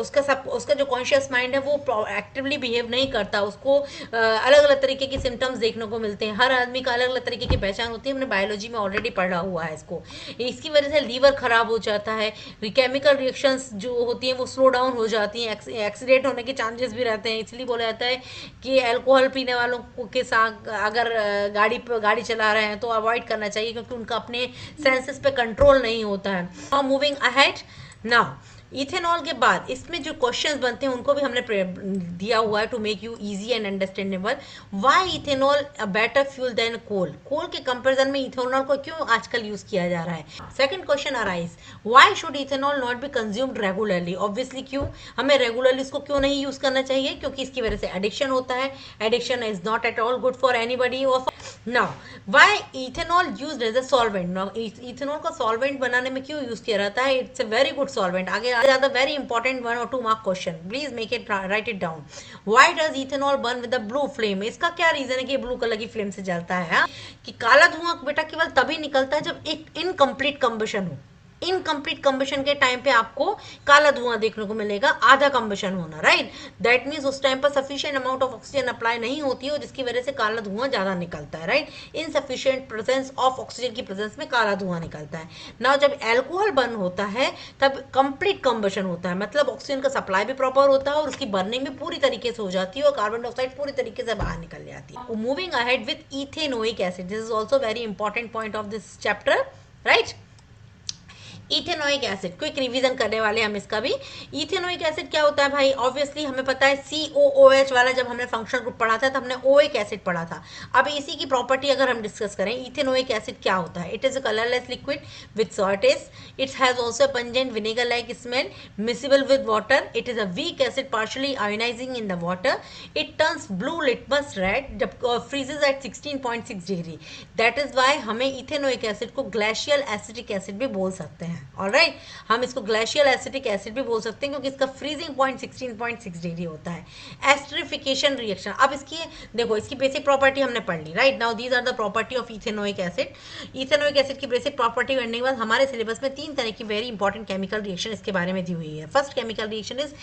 उसका जो कॉन्शियस माइंड है वो एक्टिवली बिहेव नहीं करता, उसको अलग अलग तरीके के सिम्टम्स देखने को मिलते हैं। हर आदमी का अलग अलग तरीके की पहचान होती है, हमने बायोलॉजी में ऑलरेडी पढ़ा हुआ है इसको। इसकी वजह से लीवर खराब हो जाता है, केमिकल रिएक्शंस जो होती हैं वो स्लो डाउन हो जाती हैं, एक्सीडेंट होने के चांसेस भी रहते हैं। इसलिए बोला जाता है कि अल्कोहल पीने वालों के साथ अगर गाड़ी चला रहे हैं तो अवॉइड करना चाहिए, क्योंकि उनका अपने सेंसेस पे कंट्रोल नहीं होता है। मूविंग अहेड नाउ, इथेनॉल के बाद इसमें जो क्वेश्चंस बनते हैं उनको भी हमने दिया हुआ है to make you easy and understandable. Why ethanol a better fuel than coal, coal के कंपैरिजन में इथेनॉल को क्यों आजकल यूज किया जा रहा है। Second question arise, why should ethanol not be consumed regularly, obviously क्यों हमें रेगुलरली इसको क्यों नहीं यूज करना चाहिए, क्योंकि इसकी वजह से एडिक्शन होता है, addiction is not at all good for anybody. Now why ethanol used as a solvent, ethanol को सॉल्वेंट बनाने में क्यों यूज किया जाता है, it's a very good solvent. आगे are the very important 1 or 2 mark question. Please make it, write it down. Why does ethanol burn with a blue flame? इसका क्या रीजन है कि ब्लू कलर की फ्लेम से जलता है? कि काला धुआं बेटा केवल तभी निकलता है जब एक इनकम्प्लीट कंबशन हो। इनकम्प्लीट कंबशन के टाइम पे आपको काला धुआं देखने को मिलेगा, आधा कंबशन होना, राइट। दैट मीन्स उस टाइम पर sufficient amount of oxygen apply नहीं होती है, जिसकी वजह से काला धुआं ज्यादा निकलता है, right. Insufficient presence of oxygen की प्रेजेंस में काला धुआं निकलता है। नाउ जब एल्कोहल बर्न होता है तब कंप्लीट कंबशन होता है, मतलब ऑक्सीजन का सप्लाई भी प्रॉपर होता है और उसकी बर्निंग भी पूरी तरीके से हो जाती है और कार्बन डाइऑक्साइड पूरी तरीके से बाहर निकल जाती है। Moving ahead with ethanoic acid, this is also very important point of this chapter, right. Ethanoic acid, quick revision करने वाले हम इसका भी। इथेनोइक एसिड क्या होता है भाई? ऑब्वियसली हमें पता है COOH वाला जब हमने फंक्शनल ग्रुप पढ़ा था तब हमने ओइक एसिड पढ़ा था। अब इसी की प्रॉपर्टी अगर हम डिस्कस करें, इथेनोइक एसिड क्या होता है? It is a colourless liquid with salt taste, it has also pungent vinegar like smell, miscible with water, it is a weak acid partially ionising in the water, it turns blue litmus red जब freezes at 16.6 degree. That is why हमें इथेनोइक एसिड को ग्लेशियल एसिटिक एसिड भी बोल सकते हैं। ऑलराइट, हम इसको ग्लेशियल एसिटिक एसिड भी बोल सकते हैं क्योंकि इसका फ्रीजिंग पॉइंट 16.6 डिग्री होता है। एस्टरिफिकेशन रिएक्शन, अब इसकी देखो, इसकी बेसिक प्रॉपर्टी हमने पढ़ ली, right. Now these are the property of ethanoic acid. Ethanoic acid की बेसिक प्रॉपर्टी करने के बाद हमारे सिलेबस में 3 तरह की वेरी इंपॉर्टेंट केमिकल रिएक्शन इसके बारे में दी हुई है। First chemical reaction is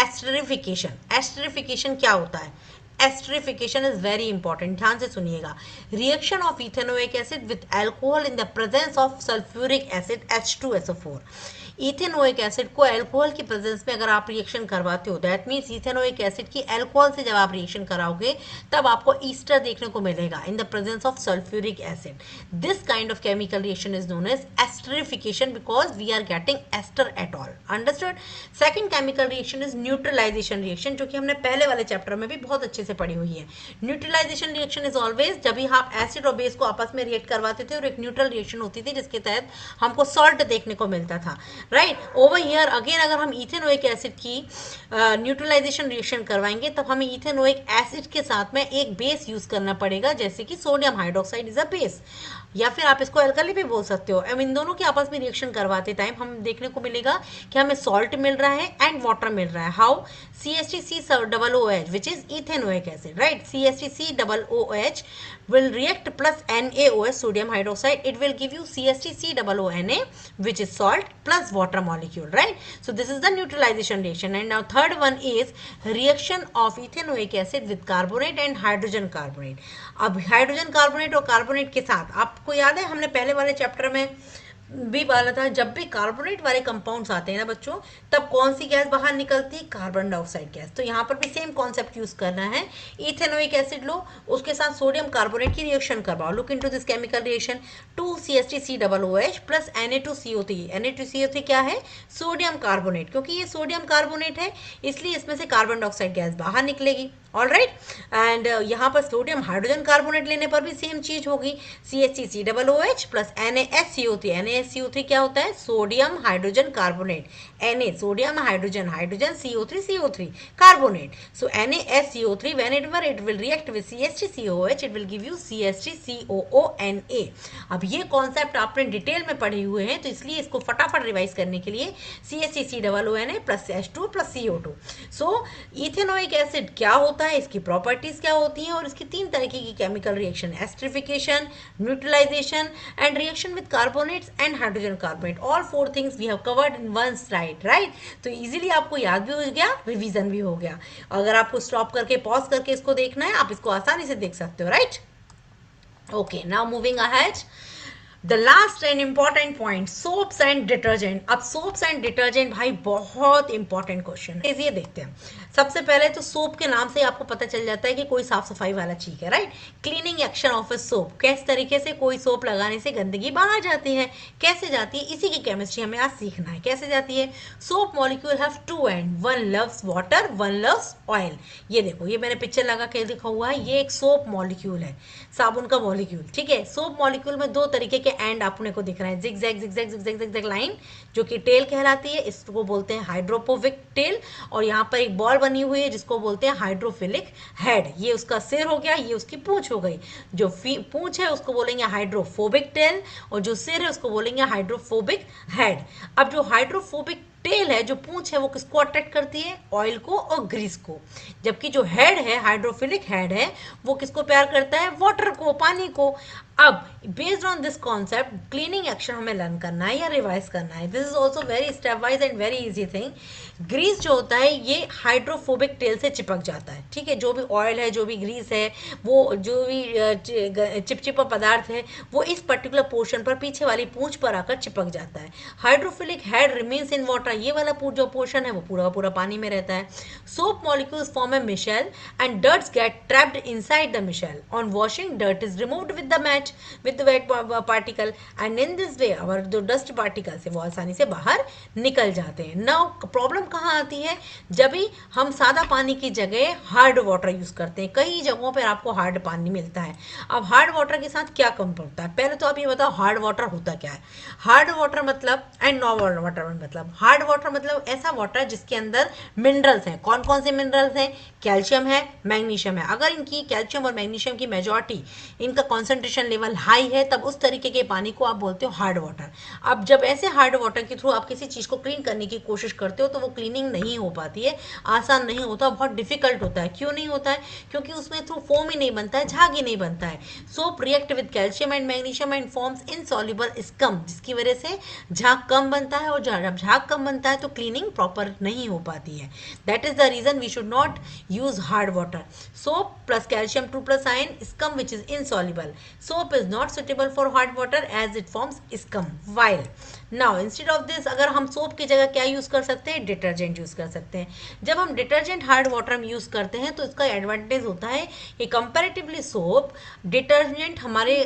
esterification. Esterification क्या होता है? एस्टरिफिकेशन इज वेरी इंपॉर्टेंट, ध्यान से सुनिएगा। Reaction of ethanoic acid with alcohol in the presence of sulphuric acid H2SO4। Ethanoic acid को अल्कोहल की प्रेजेंस में अगर आप रिएक्शन करवाते हो, दैट मीन्स इथेनोइक एसिड की अल्कोहल से जब आप रिएक्शन कराओगे तब आपको ईस्टर देखने को मिलेगा in the presence of sulphuric acid. This kind of chemical reaction is known as esterification because we are getting ester at all. Understood? Second chemical reaction is neutralisation reaction, जो कि हमने पहले वाले चैप्टर में भी बहुत अच्छे से पढ़ी हुई है। न्यूट्रलाइजेशन रिएक्शन इज ऑलवेज जब भी आप एसिड और बेस को आपस में रिएक्ट करवाते थे और एक न्यूट्रल रिएक्शन होती थी जिसके तहत हमको सॉल्ट देखने को मिलता था, राइट। ओवर हियर अगेन अगर हम इथेनोइक एसिड की न्यूट्रलाइजेशन रिएक्शन करवाएंगे तब हमें इथेनोइक एसिड के साथ में एक बेस यूज करना पड़ेगा, जैसे कि sodium hydroxide is a base, या फिर आप इसको एल्कली भी बोल सकते हो। अब इन दोनों के आपस में रिएक्शन करवाते टाइम हम देखने को मिलेगा कि हमें सॉल्ट मिल रहा है एंड वाटर मिल रहा है। How? CH3COOH which is ethanoic acid, right? CH3COOH will react plus NaOH, sodium hydroxide, it will give you CH3COONA which is salt plus water molecule, right? So this is the neutralization reaction. And now third one is reaction of ethanoic acid with carbonate and hydrogen carbonate. अब हाइड्रोजन कार्बोनेट और कार्बोनेट के साथ आपको याद है हमने पहले वाले चैप्टर में भी बोला था, जब भी कार्बोनेट वाले कंपाउंड्स आते हैं ना बच्चों, तब कौन सी गैस बाहर निकलती है? Carbon dioxide gas. तो यहाँ पर भी सेम कॉन्सेप्ट यूज करना है। इथेनोइक एसिड लो, उसके साथ सोडियम कार्बोनेट की रिएक्शन करवाओ। Look into this chemical reaction, 2CH3COOH plus Na2CO3। Na2CO3 क्या है? Sodium carbonate. क्योंकि ये सोडियम कार्बोनेट है इसलिए इसमें से कार्बन डाइऑक्साइड गैस बाहर निकलेगी, ऑलराइट। एंड यहाँ पर सोडियम हाइड्रोजन कार्बोनेट लेने पर भी सेम चीज होगी, CH3COOH प्लस NaSCO3। NaSCO3 क्या होता है? Sodium hydrogen carbonate. Na sodium hydrogen, hydrogen CO3 carbonate. So NaSCO3 whenever it will react with CH3COOH it will give you CH3COONA। अब ये कॉन्सेप्ट आपने डिटेल में पढ़े हुए हैं तो इसलिए इसको फटाफट रिवाइज करने के लिए CH3COONA plus H2 plus CO2। सो इथेनोइक एसिड क्या होता है, इसकी प्रॉपर्टीज क्या होती हैं और इसकी 3 तरीके की chemical reaction, esterification, neutralisation and reaction with carbonates and hydrogen carbonate. All 4 things we have covered in one slide, right. तो इजीली आपको याद भी हो गया, रिवीजन भी हो गया। अगर आपको स्टॉप करके पॉज करके इसको देखना है आप इसको आसानी से देख सकते हो, right. Okay, now moving ahead, the last and important point, soaps and detergent. अब सोप्स एंड डिटर्जेंट भाई बहुत इंपॉर्टेंट क्वेश्चन है, ये देखते हैं। सबसे पहले तो सोप के नाम से आपको पता चल जाता है कि कोई साफ सफाई वाला चीज है, right. Cleaning action of a soap, किस तरीके से कोई सोप लगाने से गंदगी बाहर जाती है, कैसे जाती है, इसी की केमिस्ट्री हमें आज सीखना है। कैसे जाती है? Soap molecule have 2 and, one loves water, one loves oil. ये देखो, ये मैंने पिक्चर लगा के लिखा हुआ है, ये एक सोप मॉलिक्यूल है, साबुन का मॉलिक्यूल, ठीक है। सोप मॉलिक्यूल में 2 तरीके के एंड अपने को दिख रहे हैं, zigzag zigzag zigzag zigzag line, जो कि टेल कहलाती है, इसको बोलते हैं हाइड्रोपोविक टेल। और यहाँ पर एक बॉल बनी हुई है जिसको बोलते हैं हाइड्रोफिलिक हेड। ये उसका सिर हो गया, ये उसकी पूंछ हो गई। जो पूंछ है उसको बोलेंगे हाइड्रोफोबिक टेल और जो सिर है उसको बोलेंगे हाइड्रोफोबिक हेड। अब जो हाइड्रोफोबिक टेल है, जो पूंछ है, वो किसको अट्रैक्ट करती है? ऑयल को और ग्रीस को। जबकि जो हेड है, हाइड्रोफिलिक हेड है, वो किसको प्यार करता है? वाटर को, पानी को। अब based on this concept cleaning action हमें लर्न करना है या रिवाइज करना है। This is also very step wise and very easy thing. Grease जो होता है ये हाइड्रोफोबिक टेल से चिपक जाता है, ठीक है। जो भी ऑयल है, जो भी ग्रीस है, वो जो भी चिपचिपा पदार्थ है, वो इस पर्टिकुलर पोर्शन पर, पीछे वाली पूंछ पर आकर चिपक जाता है। Hydrophilic head remains in water, ये वाला जो पोर्शन है वो पूरा का पूरा पानी में रहता है। Soap molecules form a micelle and dirts get trapped inside the micelle. On washing dirt is removed with the match with the wet particle and in this way our जो डस्ट पार्टिकल्स है वो आसानी से बाहर निकल जाते हैं। नाउ प्रॉब्लम कहाँ आती है? जब भी हम सादा पानी की जगह हार्ड वाटर यूज करते हैं। कई जगहों पर आपको हार्ड पानी मिलता है। अब हार्ड वाटर के साथ क्या कम पड़ता है? पहले तो आप ये बताओ हार्ड वाटर होता क्या है? हार्ड वाटर मतलब एंड नॉर्मल वाटर मतलब, हार्ड वाटर मतलब ऐसा वाटर जिसके अंदर मिनरल्स हैं। कौन कौन से मिनरल्स हैं? कैल्शियम है, मैग्नीशियम है। अगर इनकी कैल्शियम और मैग्नीशियम की मेजॉरिटी, इनका कॉन्सेंट्रेशन लेवल हाई है, तब उस तरीके के पानी को आप बोलते हो हार्ड वाटर। अब जब ऐसे हार्ड वाटर के थ्रू आप किसी चीज को क्लीन करने की कोशिश करते हो तो वो क्लीनिंग नहीं हो पाती है, आसान नहीं होता, बहुत डिफिकल्ट होता है। क्यों नहीं होता है? क्योंकि उसमें थ्रू फोम ही नहीं बनता है, झाग ही नहीं बनता है। Soap react with calcium and magnesium and forms insoluble scum, जिसकी वजह से झाग कम बनता है, और जब झाग कम बनता है तो क्लीनिंग प्रॉपर नहीं हो पाती है। That is the reason we should not use hard water. Soap plus calcium 2 plus ion scum which is insoluble. Soap is not suitable for hard water as it forms scum. While now instead of this, अगर हम सोप की जगह क्या यूज कर सकते हैं? डिटर्जेंट यूज कर सकते हैं। जब हम डिटर्जेंट हार्ड वाटर में यूज करते हैं तो इसका एडवांटेज होता है कि कंपैरेटिवली सोप डिटर्जेंट हमारे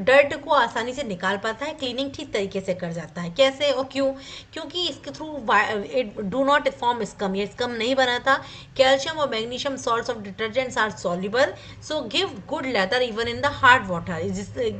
डर्ट को आसानी से निकाल पाता है, क्लीनिंग ठीक तरीके से कर जाता है। कैसे और क्यों? क्योंकि इसके through it do not form scum, ये स्कम नहीं बनाता। कैल्शियम और magnesium salts of detergents are soluble, so give good lather even in the hard water।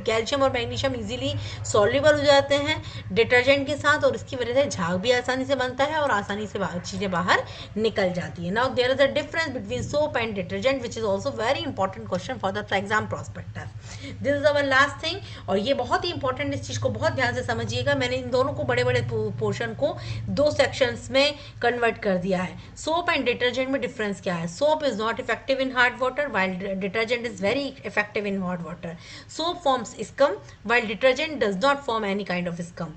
Calcium और मैग्नीशियम इजीली soluble हो जाते हैं डिटर्जेंट के साथ, और इसकी वजह से झाग भी आसानी से बनता है और आसानी से चीजें बाहर निकल जाती है। Now there is a difference between soap and detergent which is also very important question for the exam prospectus. This is our last thing, और ये बहुत ही इंपॉर्टेंट, इस चीज को बहुत ध्यान से समझिएगा। मैंने इन दोनों को बड़े बड़े पोर्शन को दो सेक्शंस में कन्वर्ट कर दिया है। सोप एंड डिटर्जेंट में डिफरेंस क्या है? Soap is not effective in hard water while detergent is very effective in hot water. Soap forms scum while detergent does not form any kind of scum.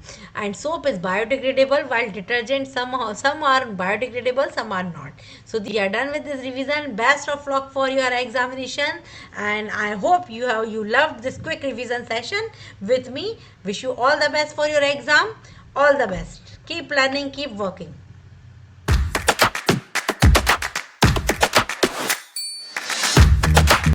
And soap is biodegradable while detergent some are biodegradable, some are not. So we are done with this revision. Best of luck for your examination, and I hope you loved this quick revision session with me. Wish you all the best for your exam. All the best. Keep learning, keep working.